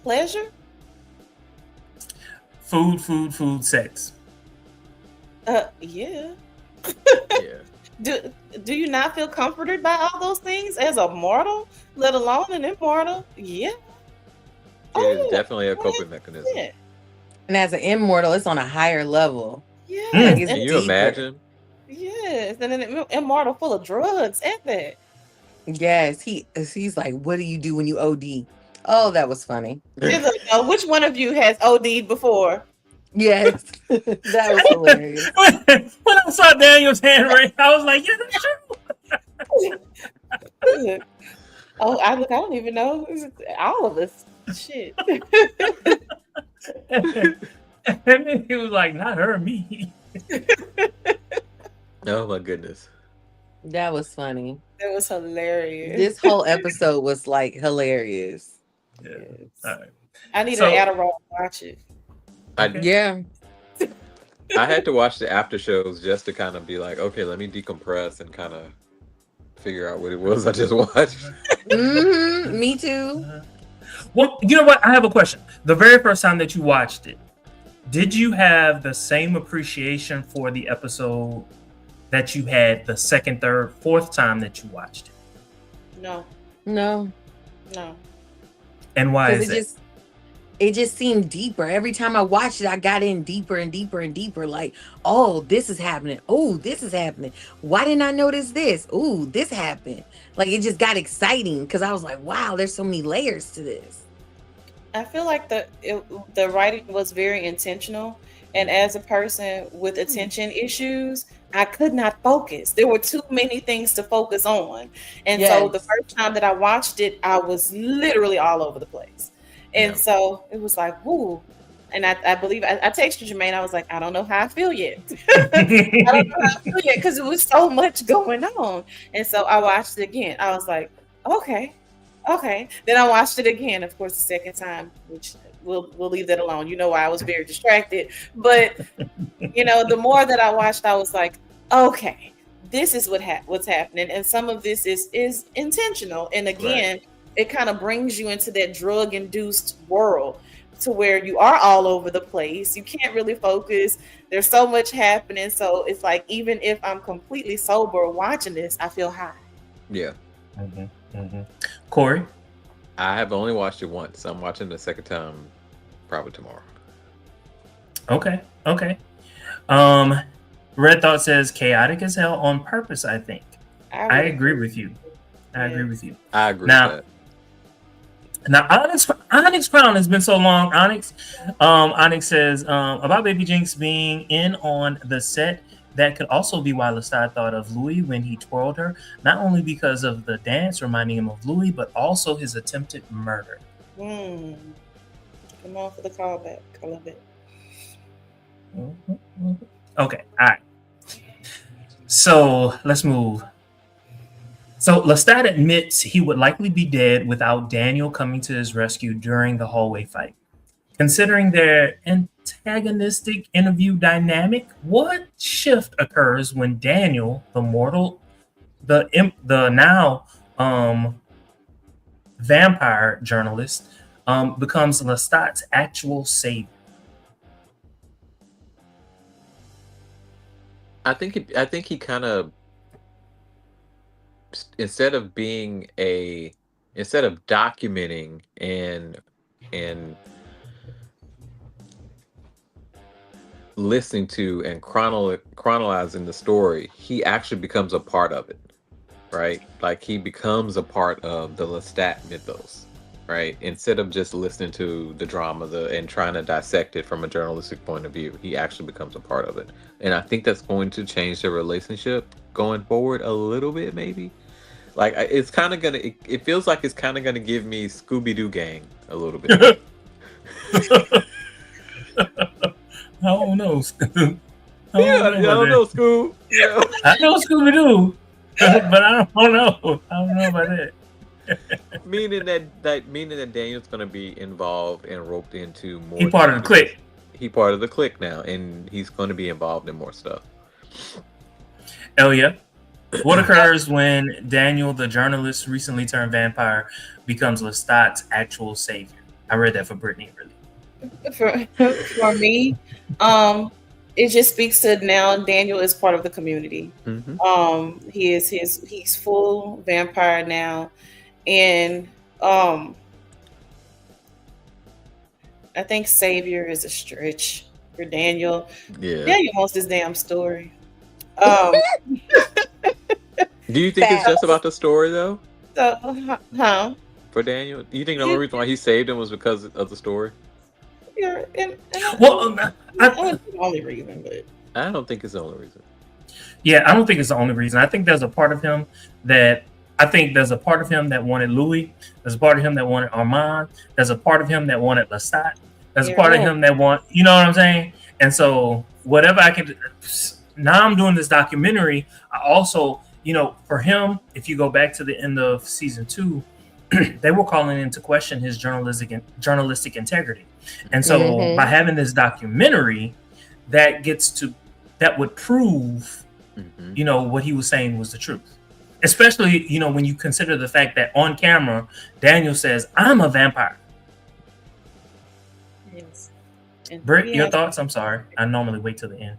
Pleasure? Food, sex. Yeah. Yeah. Do you not feel comforted by all those things as a mortal, let alone an immortal? Yeah. It is definitely a coping mechanism. Yeah. And as an immortal, it's on a higher level. Yes. Like, it's Can you deeper. imagine? Yes, and an immortal full of drugs at that. Yes, he's like, what do you do when you OD? Oh, that was funny. He's like, oh, which one of you has OD'd before? Yes, that was hilarious. When I saw Daniel's hand raised, I was like, yeah, that's true. Oh, I don't even know. All of us. Shit. And then he was like, not her, me. Oh my goodness. That was funny. That was hilarious. This whole episode was like hilarious. Yeah. Yes. All right. I need So- an Adderall to watch it. Yeah. I had to watch the after shows just to kind of be like, okay, let me decompress and kind of figure out what it was I just watched. Me too. Well, you know what? I have a question. The very first time that you watched it, did you have the same appreciation for the episode that you had the second, third, fourth time that you watched it? No. No. And why is Because it? it just seemed deeper. Every time I watched it, I got in deeper and deeper and deeper. Like, oh, this is happening. Oh, this is happening. Why didn't I notice this? Oh, this happened. Like, it just got exciting because I was like, wow, there's so many layers to this. I feel like the writing was very intentional, and as a person with attention issues, I could not focus. There were too many things to focus on, and so the Yes. first time that I watched it, I was literally all over the place, and Yeah. so it was like, whoo. And I believe I texted Jermaine. I was like, I don't know how I feel yet. I don't know how I feel yet because it was so much going on, and so I watched it again. I was like, okay. Then I watched it again, of course, the second time, which we'll leave that alone. You know why I was very distracted. But the more that I watched, I was like, okay, this is what's happening. And some of this is intentional. And again, it kind of brings you into that drug-induced world to where you are all over the place. You can't really focus. There's so much happening. So it's like, even if I'm completely sober watching this, I feel high. Yeah. Corey? I have only watched it once. I'm watching the second time probably tomorrow. Okay. Red Thought says chaotic as hell on purpose, I think. I agree with you. I agree with you. I agree Now- with Now, Onyx Crown has been so long. Onyx says about Baby Jinx being in on the set. That could also be why Lestat thought of Louis when he twirled her, not only because of the dance reminding him of Louis, but also his attempted murder. Come on for the callback. I love it. Okay, all right. So let's move. So Lestat admits he would likely be dead without Daniel coming to his rescue during the hallway fight. Considering their antagonistic interview dynamic, what shift occurs when Daniel, the mortal, the now vampire journalist, becomes Lestat's actual savior? I think he kind of, instead of documenting and listening to and chronologizing the story, he actually becomes a part of it, right? Like he becomes a part of the Lestat mythos, right? Instead of just listening to the drama and trying to dissect it from a journalistic point of view, he actually becomes a part of it. And I think that's going to change their relationship going forward a little bit, maybe. Like it feels like it's kind of gonna give me Scooby-Doo Gang a little bit. I don't know. I Yeah, don't know I about don't that. know, Scoob. You know? I know Scooby Doo, but I don't know. I don't know about that. meaning that Daniel's gonna be involved and roped into He more part of the things because clique. he part of the clique now, and he's gonna be involved in more stuff. Hell yeah. What occurs when Daniel, the journalist, recently turned vampire, becomes Lestat's actual savior? I read that for Brittany, really. For me, it just speaks to now Daniel is part of the community. He's full vampire now, and I think savior is a stretch for Daniel. Yeah. Daniel wants this damn story. Um, Do you think it's just about the story though? so, huh? For Daniel, do you think the only reason why he saved him was because of the story? Yeah, Well, I wouldn't say the only reason, but I don't think it's the only reason. yeah, I don't think it's the only reason. I think there's a part of him that wanted Louis. There's a part of him that wanted Armand. There's a part of him that wanted Lestat. There's a part of him that you know what I'm saying? And so whatever I can, now I'm doing this documentary. I also, for him, if you go back to the end of season 2, they were calling into question his journalistic integrity. And so by having this documentary, that would prove, what he was saying was the truth. Especially, when you consider the fact that on camera, Daniel says, "I'm a vampire." yes. Britt, your thoughts? I'm sorry. I normally wait till the end.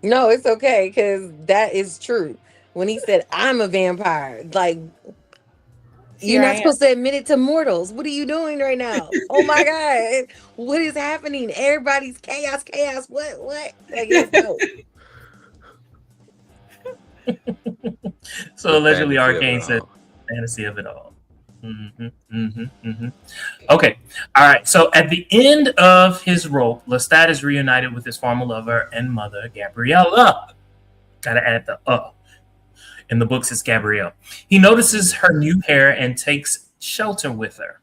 No, it's okay, because that is true. When he said, "I'm a vampire," like, you're not supposed to admit it to mortals. What are you doing right now? Oh my God. What is happening? Everybody's chaos. What? Like, it's dope. So allegedly, Arcane said, "Fantasy of it all." Okay. All right. So at the end of his rope, Lestat is reunited with his former lover and mother, Gabriella. Gotta add the In the books, it's Gabrielle. He notices her new hair and takes shelter with her.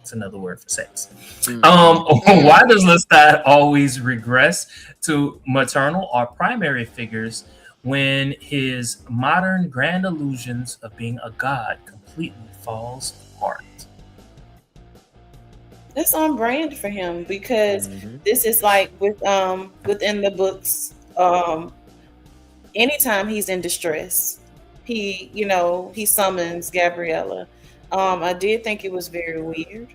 It's another word for sex. Why does Lestat always regress to maternal or primary figures when his modern grand illusions of being a god completely falls apart? That's on brand for him, because this is like within the books. Anytime he's in distress, he summons Gabriella. I did think it was very weird.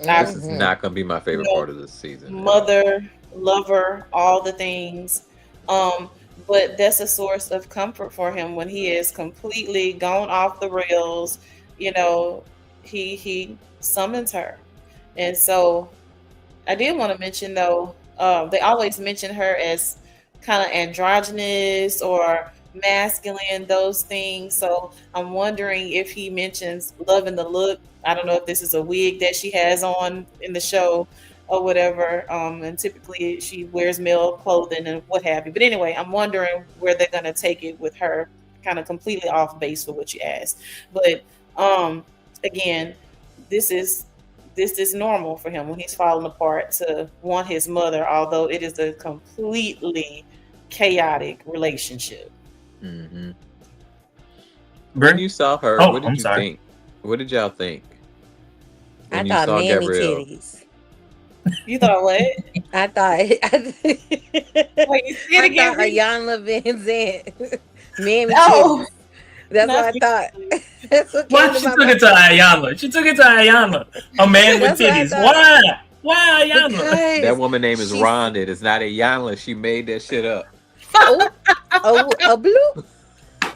This is not gonna be my favorite part of this season. Mother, lover, all the things. But that's a source of comfort for him when he is completely gone off the rails. He summons her. And so I did want to mention, though, they always mention her as kind of androgynous or masculine, those things. So I'm wondering if he mentions loving the look. I don't know if this is a wig that she has on in the show or whatever. And typically she wears male clothing and what have you. But anyway, I'm wondering where they're going to take it with her, kind of completely off base for what you asked. But again, this is normal for him when he's falling apart to want his mother, although it is a completely chaotic relationship. When you saw her, what did you think? What did y'all think? I thought mammy titties. You thought what? I thought Wait, you see it again? Ayanna Van Zandt. Mammy titties. That's what I thought. That's what Why she took it to Ayanna? She took it to Ayanna. A man with titties. Why? Why Ayanna? Because that woman name is Rhonda. It's not Ayanna. She made that shit up. A bloop.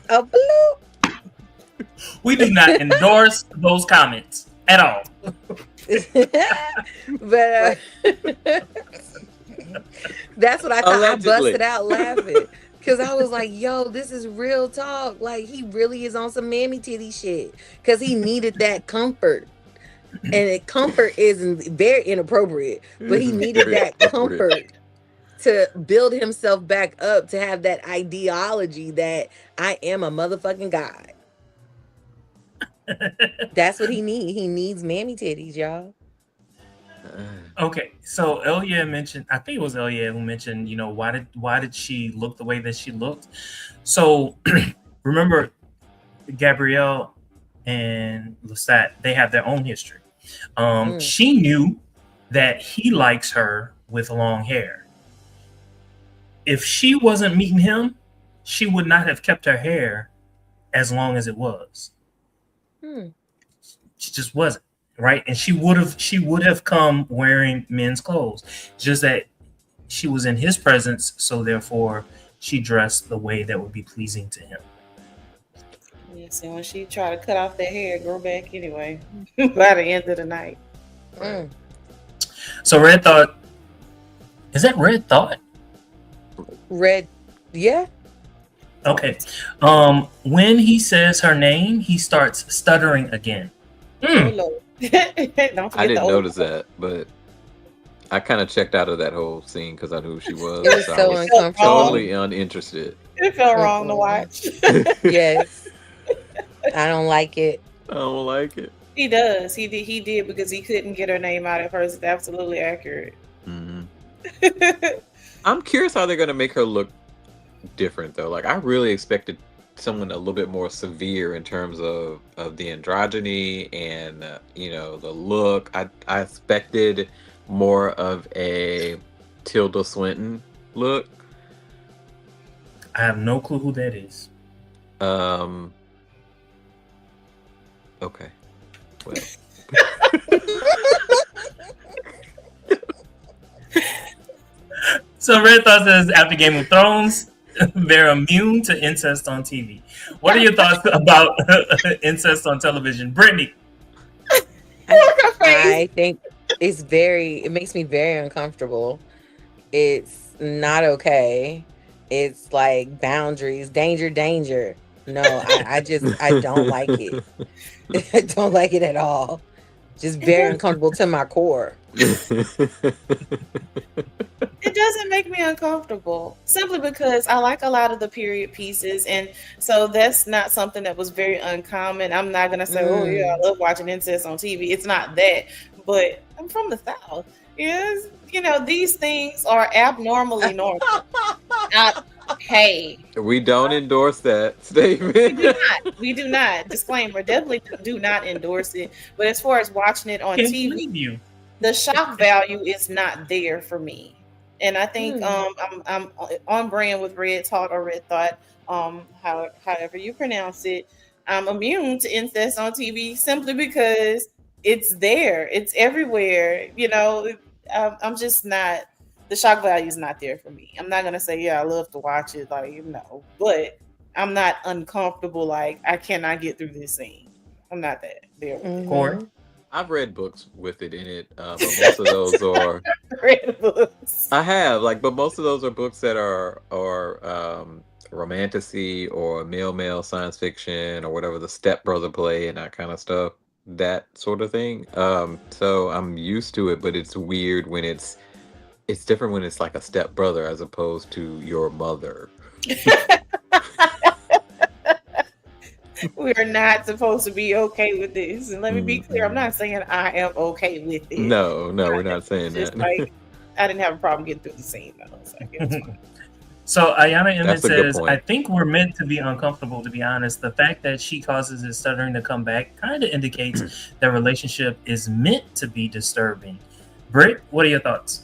A bloop. We do not endorse those comments at all. But that's what I thought. Allegedly. I busted out laughing. Because I was like, yo, this is real talk. Like, he really is on some mammy titty shit. Because he needed that comfort. And comfort is very inappropriate. But he needed that comfort to build himself back up, to have that ideology that I am a motherfucking god. That's what he needs. He needs mammy titties, y'all. Okay, so Elia mentioned, I think it was Elia who mentioned, why did she look the way that she looked? So remember, Gabrielle and Lestat, they have their own history. She knew that he likes her with long hair. If she wasn't meeting him, she would not have kept her hair as long as it was. She just wasn't, right? And she would have come wearing men's clothes. Just that she was in his presence, so therefore she dressed the way that would be pleasing to him. Yeah, so when she tried to cut off that hair, grow back anyway by the end of the night. So Red Thought, is that Red Thought? Red, yeah. Okay. When he says her name, he starts stuttering again. Oh, Lord. Don't forget I didn't the notice that, but I kind of checked out of that whole scene because I knew who she was. It was I so was uncomfortable. totally uninterested. It felt wrong to watch. Yes. I don't like it. I don't like it. He does. He did because he couldn't get her name out at first. It's absolutely accurate. I'm curious how they're going to make her look different, though. Like, I really expected someone a little bit more severe in terms of the androgyny and, the look. I expected more of a Tilda Swinton look. I have no clue who that is. Okay. Well. So Red Thought says, after Game of Thrones, they're immune to incest on TV. What are your thoughts about incest on television? Brittany? I think it makes me very uncomfortable. It's not okay. It's like boundaries, danger. No, I don't like it. I don't like it at all. Just very uncomfortable to my core. It doesn't make me uncomfortable simply because I like a lot of the period pieces, and so that's not something that was very uncommon. I'm not gonna say, oh yeah, I love watching incest on TV. It's not that, but I'm from the South. Yes, these things are abnormally normal. Not okay. We don't endorse that statement. We do not. Disclaimer: definitely do not endorse it. But as far as watching it on TV, the shock value is not there for me. And I think I'm on brand with Red Thought or Red Thought, however you pronounce it. I'm immune to incest on TV simply because it's there. It's everywhere. I'm just not. The shock value is not there for me. I'm not gonna say I love to watch it, but I'm not uncomfortable. Like I cannot get through this scene. I'm not that there. Corey? I've read books with it in it, but most of those are read books. I have but most of those are books that are romantasy or male science fiction or whatever, the stepbrother play and that kind of stuff, that sort of thing. So I'm used to it, but it's weird when it's different when it's like a stepbrother as opposed to your mother. We are not supposed to be okay with this. And let me be clear, I'm not saying I am okay with it. No, we're not saying that. I didn't have a problem getting through the scene though. So Ayana Emmett says, point. I think we're meant to be uncomfortable, to be honest. The fact that she causes his stuttering to come back kind of indicates their relationship is meant to be disturbing. Britt, what are your thoughts?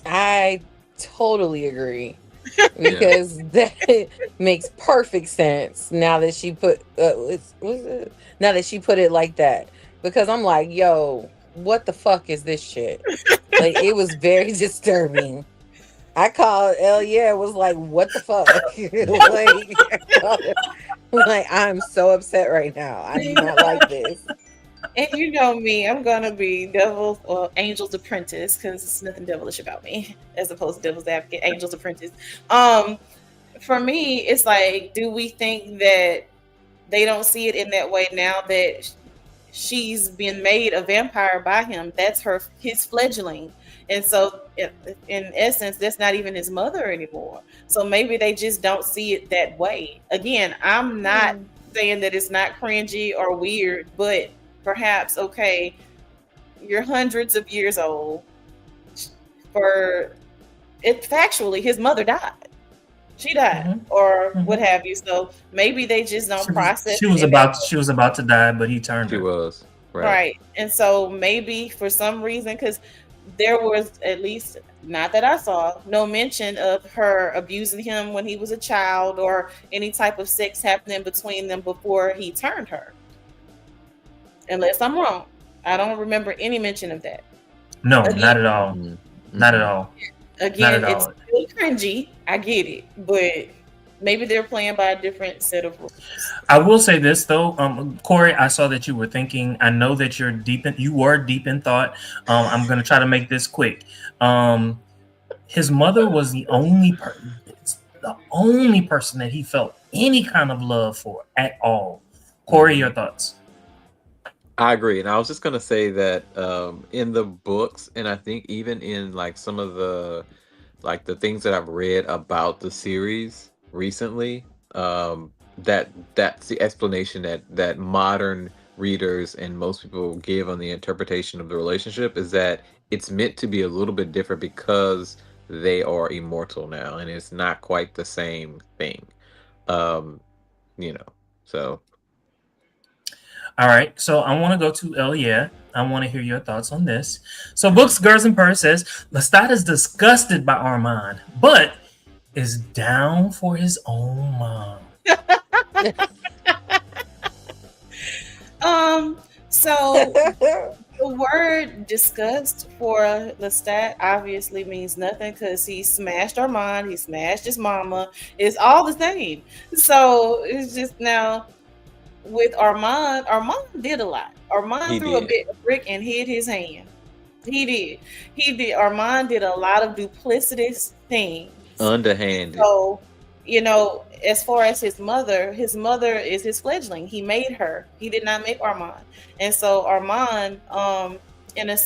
I totally agree. Because that makes perfect sense now that she put it like that. Because I'm like, yo, what the fuck is this shit? Like, it was very disturbing. I called Elia, was like, what the fuck? like, I'm so upset right now. I do not like this. And you know me, I'm gonna be devil's or angel's apprentice because there's nothing devilish about me, as opposed to devil's advocate, angel's apprentice. For me, it's like, do we think that they don't see it in that way now that she's been made a vampire by him? That's his fledgling, and so in essence, that's not even his mother anymore. So maybe they just don't see it that way. Again, I'm not saying that it's not cringy or weird, but perhaps, okay, you're hundreds of years old. For it factually, his mother died. She died, or what have you. So maybe they just don't process. She was about to die, but he turned her. She was right. And so maybe for some reason, because there was, at least not that I saw, no mention of her abusing him when he was a child or any type of sex happening between them before he turned her. Unless I'm wrong, I don't remember any mention of that. No, not at all. Mm-hmm. Not at all. Again, it's still cringy. I get it, but maybe they're playing by a different set of rules. I will say this though, Corey, I saw that you were thinking. I know that you were deep in thought. I'm going to try to make this quick. His mother was the only person that he felt any kind of love for at all. Corey, your thoughts? I agree, and I was just gonna say that in the books, and I think even in like some of the things that I've read about the series recently, that's the explanation that modern readers and most people give on the interpretation of the relationship is that it's meant to be a little bit different because they are immortal now, and it's not quite the same thing, so. All right, so I want to go to Elia. I want to hear your thoughts on this. So Books, Girls, and Purrs says, Lestat is disgusted by Armand, but is down for his own mom. So the word disgust for Lestat obviously means nothing because he smashed Armand, he smashed his mama. It's all the same. So it's just now... With Armand did a lot. Armand threw a brick and hid his hand. He did. Armand did a lot of duplicitous things. Underhanded. So, as far as his mother is his fledgling. He made her. He did not make Armand. And so Armand, not in a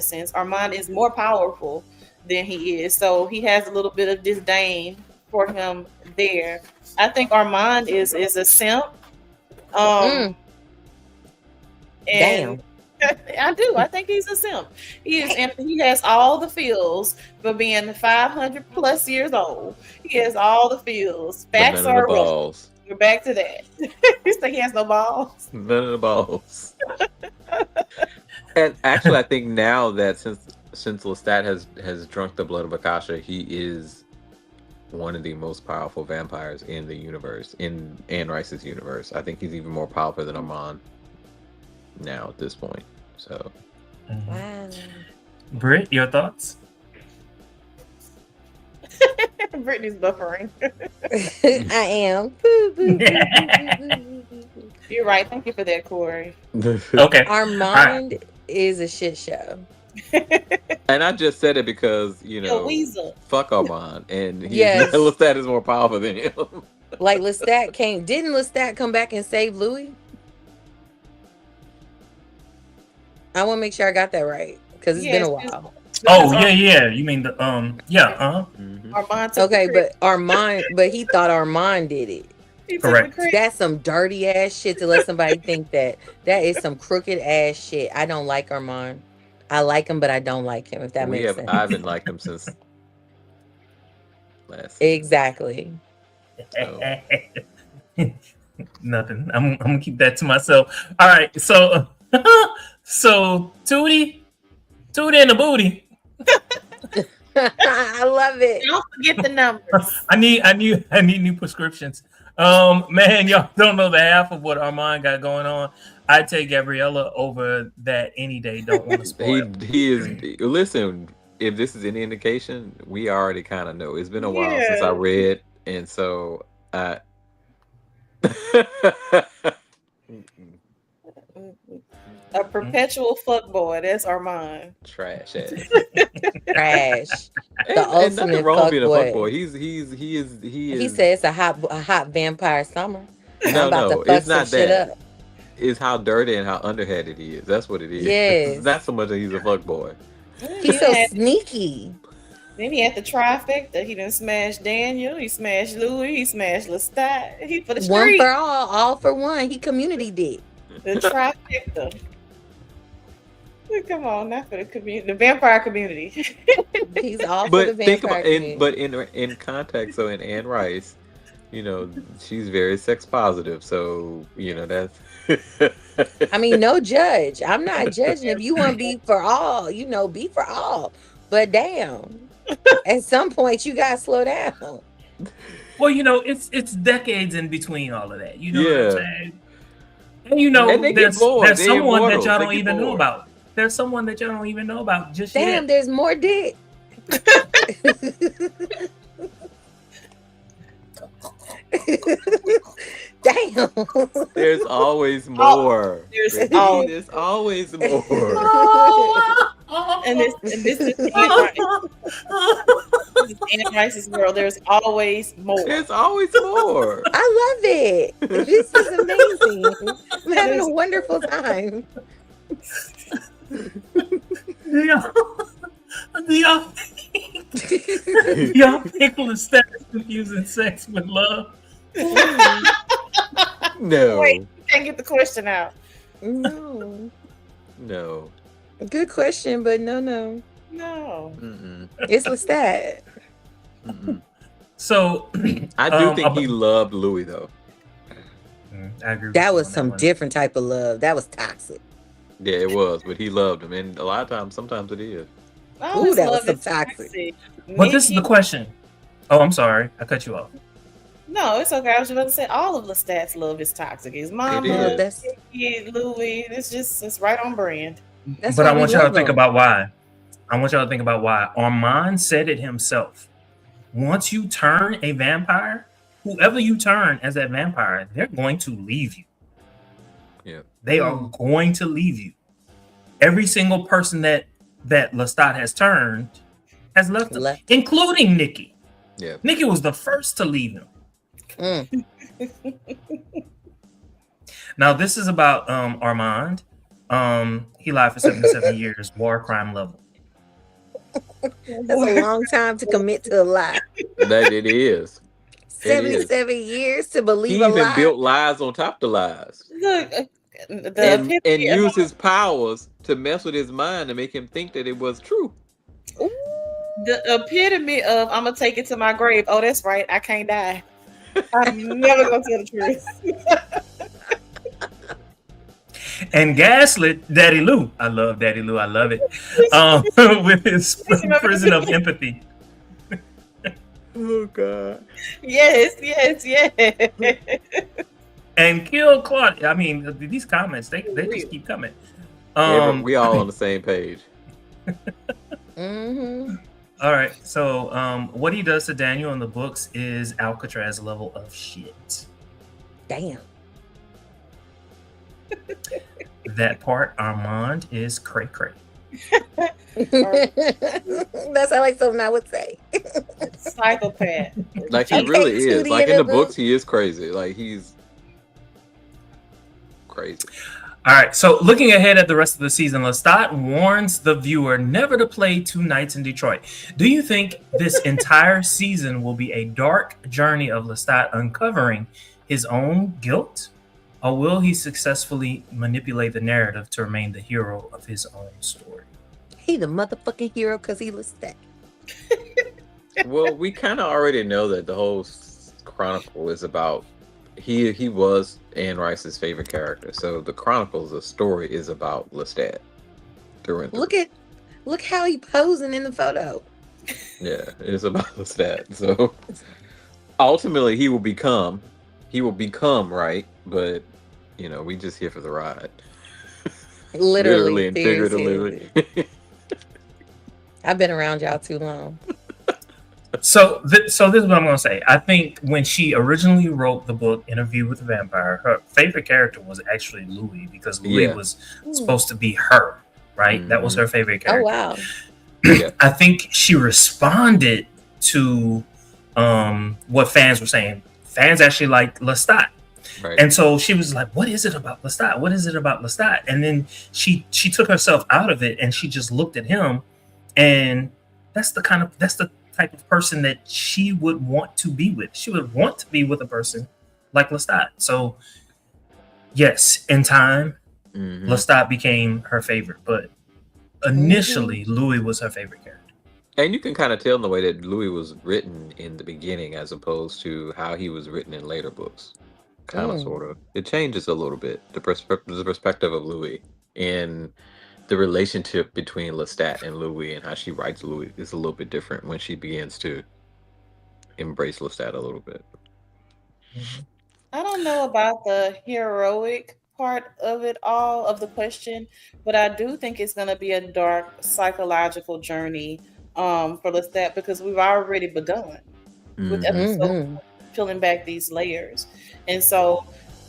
sense, Armand is more powerful than he is. So he has a little bit of disdain for him there. I think Armand is a simp. And damn. I do. I think he's a simp. He is, and he has all the feels for being 500 plus years old. He has all the feels. Facts are balls. We're back to that. You think he has no balls? None of the balls. And actually, I think now that since Lestat has drunk the blood of Akasha, he is one of the most powerful vampires in the universe, in Anne Rice's universe. I think he's even more powerful than Armand now at this point. So, wow. Britt, your thoughts? Brittany's buffering. I am. You're right. Thank you for that, Corey. Okay. Armand is a shit show. And I just said it because fuck Armand, and Lestat is more powerful than him. Like didn't Lestat come back and save Louis? I want to make sure I got that right because it's been a while. Yeah. You mean the Mm-hmm. Armand. Okay, but he thought Armand did it. Correct. That's some dirty ass shit to let somebody think that. That is some crooked ass shit. I don't like Armand. I like him, but I don't like him, if that makes sense. I haven't liked him since last season. Exactly. So. Nothing. I'm gonna keep that to myself. All right, so Tootie in the booty. I love it. Don't forget the numbers. I need new prescriptions. Man, y'all don't know the half of what Armand got going on. I'd take Gabriella over that any day. Don't want to spoil. He is. Listen, if this is any indication, we already kind of know. It's been a while since I read, and so I. A perpetual fuckboy. That's Armand. Trash ass. Trash. The and ultimate nothing wrong being a fuckboy. fuckboy. He is. He said it's a hot vampire summer. No, it's not that. It's how dirty and how underhanded he is. That's what it is. Yes. It's not so much that he's a fuckboy. He's so sneaky. Then he had the trifecta. He done smashed Daniel. He smashed Louis. He smashed Lestat. He for the street. One for all for one. He community did. The trifecta. Come on, not for the community, the vampire community. He's all for the But think vampire about community. in context. So in Anne Rice, she's very sex positive. So that's I mean, no judge. I'm not judging. If you want to be for all, be for all. But damn, at some point you gotta slow down. Well, it's decades in between all of that. You know what I'm yeah. saying? And And they get bored. there's They're someone that immortals. y'all They don't get even know bored. about. There's someone that y'all don't even know about just Damn, yet. there's more dick. Damn. There's always more. There's Brittany, always- there's always more. And this is Anne Rice. This is Anne Rice's world. There's always more. There's always more. I love it. This is amazing. I'm having a wonderful time. Do y'all think Lestat is confusing sex with love? No. Wait, you can't get the question out. No. No. Good question, but no. No. Mm-mm. It's Lestat. Mm-mm. So I do think he loved Louis though. I agree with That you was on some one. different type of love. That was toxic. Yeah, it was, but he loved him, and a lot of times, sometimes it is. I always that was love some this toxic. But this is the question. Oh, I'm sorry. I cut you off. No, it's okay. I was about to say all of Lestat's love is toxic. His mom, It is. That's Louis. It's right on brand. that's But why I we want y'all to love think him. about why. I want y'all to think about why. Armand said it himself. Once you turn a vampire, whoever you turn as that vampire, they're going to leave you. Yeah. They are going to leave you. Every single person that Lestat has turned has left him, Left. including Nikki. Yeah. Nikki was the first to leave him. Mm. Now this is about Armand. He lied for 77 years, war crime level. That's a long time to commit to a lie. That it is. 77 years to He believe a even lie. built lies on top of the lies. Look, the And epitome of- used his powers to mess with his mind and make him think that it was true. the epitome of I'm gonna take it to my grave. Oh, that's right. I can't die. I'm never gonna tell the truth. And gaslit Daddy Lou. I love Daddy Lou. I love it. With his prison of empathy. Oh God. Yes. And kill Claudia. I mean, these comments, they just keep coming. We all on the same page. Mm-hmm. All right. So what he does to Daniel in the books is Alcatraz level of shit. Damn. That part, Armand, is cray cray. That's like something I would say. Psychopath. Like he Okay, really is. Tootie Like in in the the books, book. he is crazy. Like he's crazy. All right. So looking ahead at the rest of the season, Lestat warns the viewer never to play two nights in Detroit. Do you think this entire season will be a dark journey of Lestat uncovering his own guilt? Or will he successfully manipulate the narrative to remain the hero of his own story? He the motherfucking hero because he Lestat. Well, we kind of already know that the whole chronicle is about he was Anne Rice's favorite character. So the chronicles, the story is about Lestat. Through and through. Look how he posing in the photo. Yeah, it's about Lestat. So ultimately, he will become right, but we just here for the ride. Literally and seriously. figuratively. I've been around y'all too long. So this is what I'm going to say. I think when she originally wrote the book Interview with the Vampire, her favorite character was actually Louis because Louis was supposed to be her, right? That was her favorite character. Oh wow. Yeah. I think she responded to what fans were saying. Fans actually liked Lestat. Right. And so she was like, what is it about Lestat? What is it about Lestat? And then she took herself out of it and she just looked at him, and that's the type of person that she would want to be with. She would want to be with a person like Lestat. So yes, in time, Lestat became her favorite, but initially Louis was her favorite character. And you can kind of tell in the way that Louis was written in the beginning as opposed to how he was written in later books. Kind of, sort of. It changes a little bit, the perspective of Louis and the relationship between Lestat and Louis and how she writes Louis is a little bit different when she begins to embrace Lestat a little bit. I don't know about the heroic part of it all, of the question, but I do think it's going to be a dark psychological journey for Lestat, because we've already begun with episode peeling back these layers. And so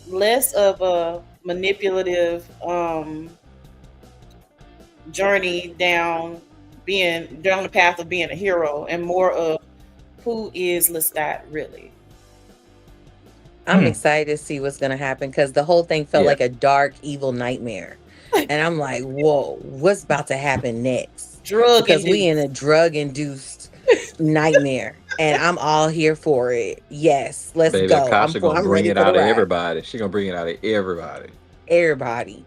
less of a manipulative journey down the path of being a hero, and more of who is Lestat really. I'm excited to see what's gonna happen, because the whole thing felt like a dark, evil nightmare, and I'm like, whoa, what's about to happen next? Because we in a drug-induced nightmare, and I'm all here for it. Yes, let's Baby, go. Akasha gonna bring it out of ride. everybody. She gonna bring it out of everybody. Everybody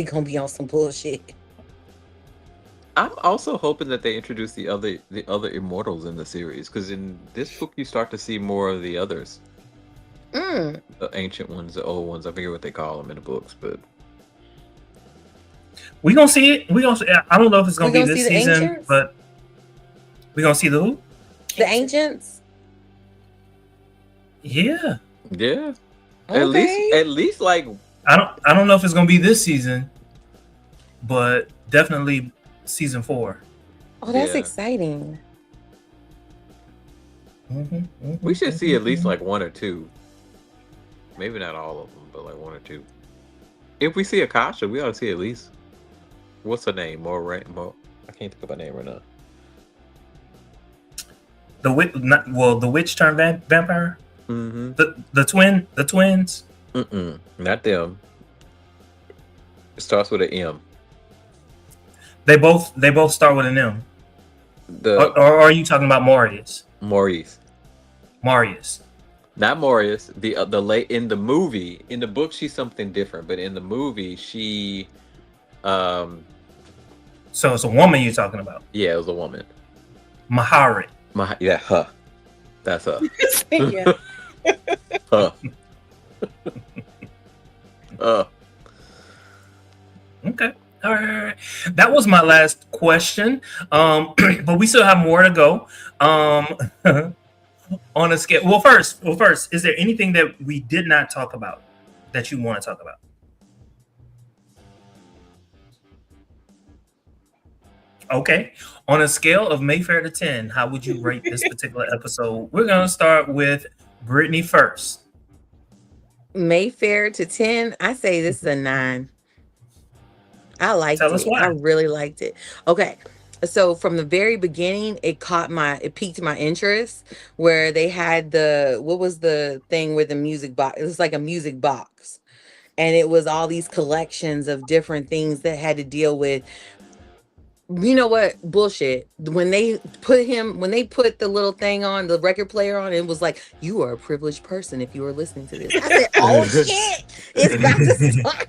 gonna be on some bullshit. I'm also hoping that they introduce the other immortals in the series, because in this book you start to see more of the others. The ancient ones, the old ones. I forget what they call them in the books, but we gonna see it. I don't know if it's gonna be this season, ancients? but we gonna see the who? The ancients. Yeah. Yeah. Okay. At least like I don't know if it's gonna be this season, but definitely season 4. Oh, that's exciting. We should see at least like 1 or 2. Maybe not all of them, but like 1 or 2. If we see Akasha, we ought to see at least, what's her name? More I can't think of her name right now. The witch turned vampire. The twins. Not them. It starts with an M. They both start with an M. Or are you talking about Marius? Marius. Not Marius. The late in the movie, in the book she's something different, but in the movie she So it's a woman you're talking about. Yeah, it was a woman. Maharit. Yeah, her. That's her. Yeah. Her. Okay. All right. That was my last question. But we still have more to go. On a scale. Well, first, is there anything that we did not talk about that you want to talk about? Okay. On a scale of Mayfair to 10, how would you rate this particular episode? We're gonna start with Brittany first. Mayfair to 10, I say this is a 9. I liked Tell us it. why. I really liked it. Okay. So from the very beginning, it piqued my interest, where they had what was the thing with the music box? It was like a music box. And it was all these collections of different things that had to deal with, you know what, bullshit. When they put the little thing on, the record player on, it was like, you are a privileged person if you are listening to this. I said, oh shit, it's about to start.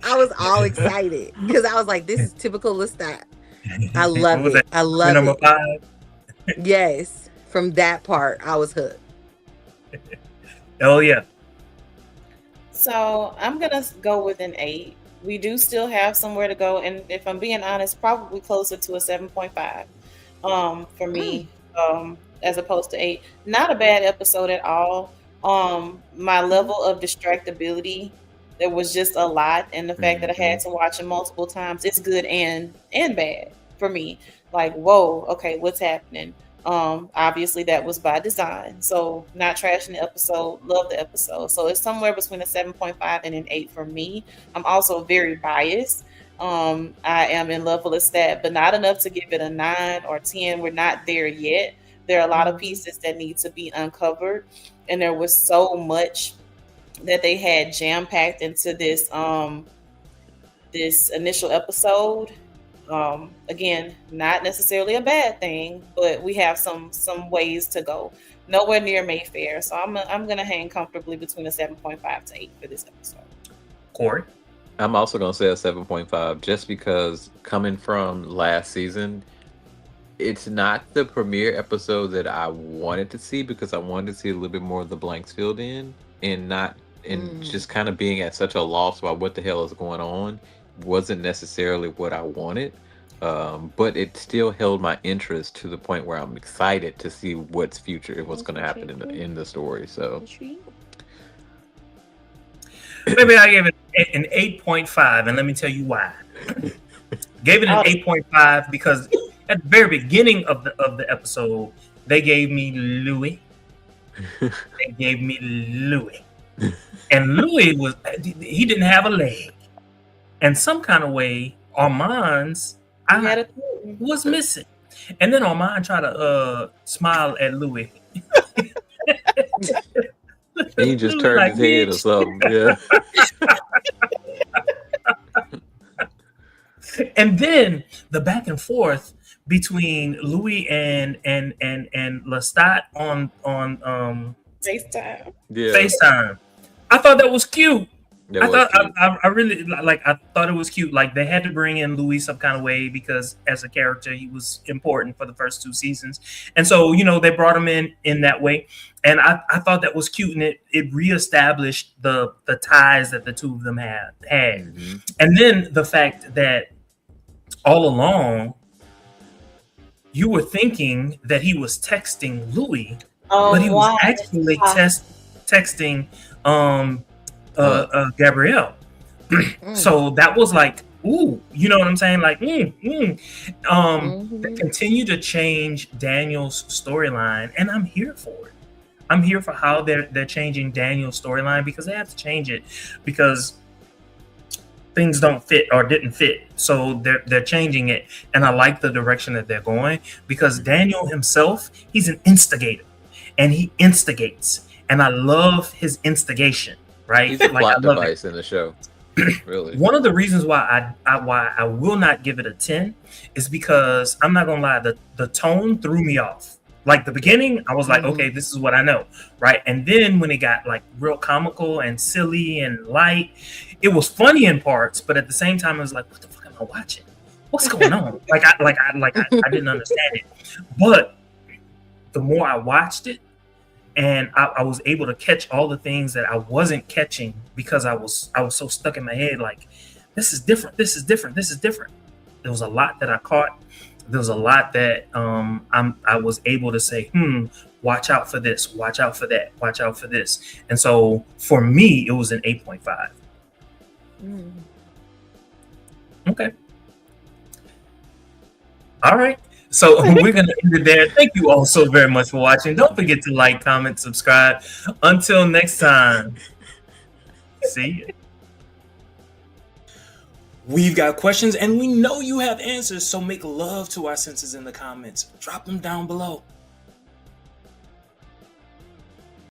I was all excited because I was like, this is typical Lestat. I love it. I love number it. 5. Yes, from that part, I was hooked. Oh yeah. So I'm gonna go with an 8. We do still have somewhere to go, and if I'm being honest, probably closer to a 7.5 for me, as opposed to 8. Not a bad episode at all. My level of distractibility, there was just a lot, and the fact that I had to watch it multiple times, it's good and bad for me. Like, whoa, okay, what's happening? Obviously that was by design. So not trashing the episode, love the episode. So it's somewhere between a 7.5 and an 8 for me. I'm also very biased. I am in love with Lestat, but not enough to give it a 9 or 10. We're not there yet. There are a lot of pieces that need to be uncovered, and there was so much that they had jam-packed into this this initial episode. Again, not necessarily a bad thing, but we have some ways to go. Nowhere near Mayfair, so I'm gonna hang comfortably between a 7.5 to 8 for this episode. Corey? I'm also gonna say a 7.5 just because coming from last season, it's not the premiere episode that I wanted to see because I wanted to see a little bit more of the blanks filled in and not and Mm. just kind of being at such a loss about what the hell is going on wasn't necessarily what I wanted. But it still held my interest to the point where I'm excited to see what's what's going to happen in the story. So Maybe I gave it an 8.5, and let me tell you why. Gave it an 8.5 because at the very beginning of the episode, they gave me Louis. And Louis he didn't have a leg. And some kind of way, Armand's eye was missing. And then Armand tried to smile at Louis. He just turned his head or something. Yeah. And then the back and forth between Louis and Lestat on FaceTime. Yeah. FaceTime. I thought that was cute. I thought it was cute. Like they had to bring in Louis some kind of way because as a character he was important for the first 2 seasons, and so they brought him in that way, and I thought that was cute, and it reestablished the ties that the two of them had, Mm-hmm. and then the fact that all along you were thinking that he was texting Louis, but he was actually texting Gabrielle. So that was like, ooh, you know what I'm saying? Like, They continue to change Daniel's storyline, and I'm here for it. I'm here for how they're changing Daniel's storyline because they have to change it because things don't fit or didn't fit. So they're changing it, and I like the direction that they're going because Daniel himself, he's an instigator, and he instigates, and I love his instigation. Right, he's a plot device in the show. Really, one of the reasons why I will not give it a 10 is because I'm not gonna lie, the tone threw me off. Like the beginning, I was like, okay, this is what I know, right? And then when it got like real comical and silly and light, it was funny in parts, but at the same time, I was like, what the fuck am I watching? What's going on? I didn't understand it. But the more I watched it, and I was able to catch all the things that I wasn't catching because I was so stuck in my head. Like, this is different. This is different. This is different. There was a lot that I caught. There was a lot that I was able to say, watch out for this. Watch out for that. Watch out for this. And so for me, it was an 8.5. Okay. All right. So we're going to end it there. Thank you all so very much for watching. Don't forget to like, comment, subscribe. Until next time. See you. We've got questions and we know you have answers. So make love to our senses in the comments. Drop them down below.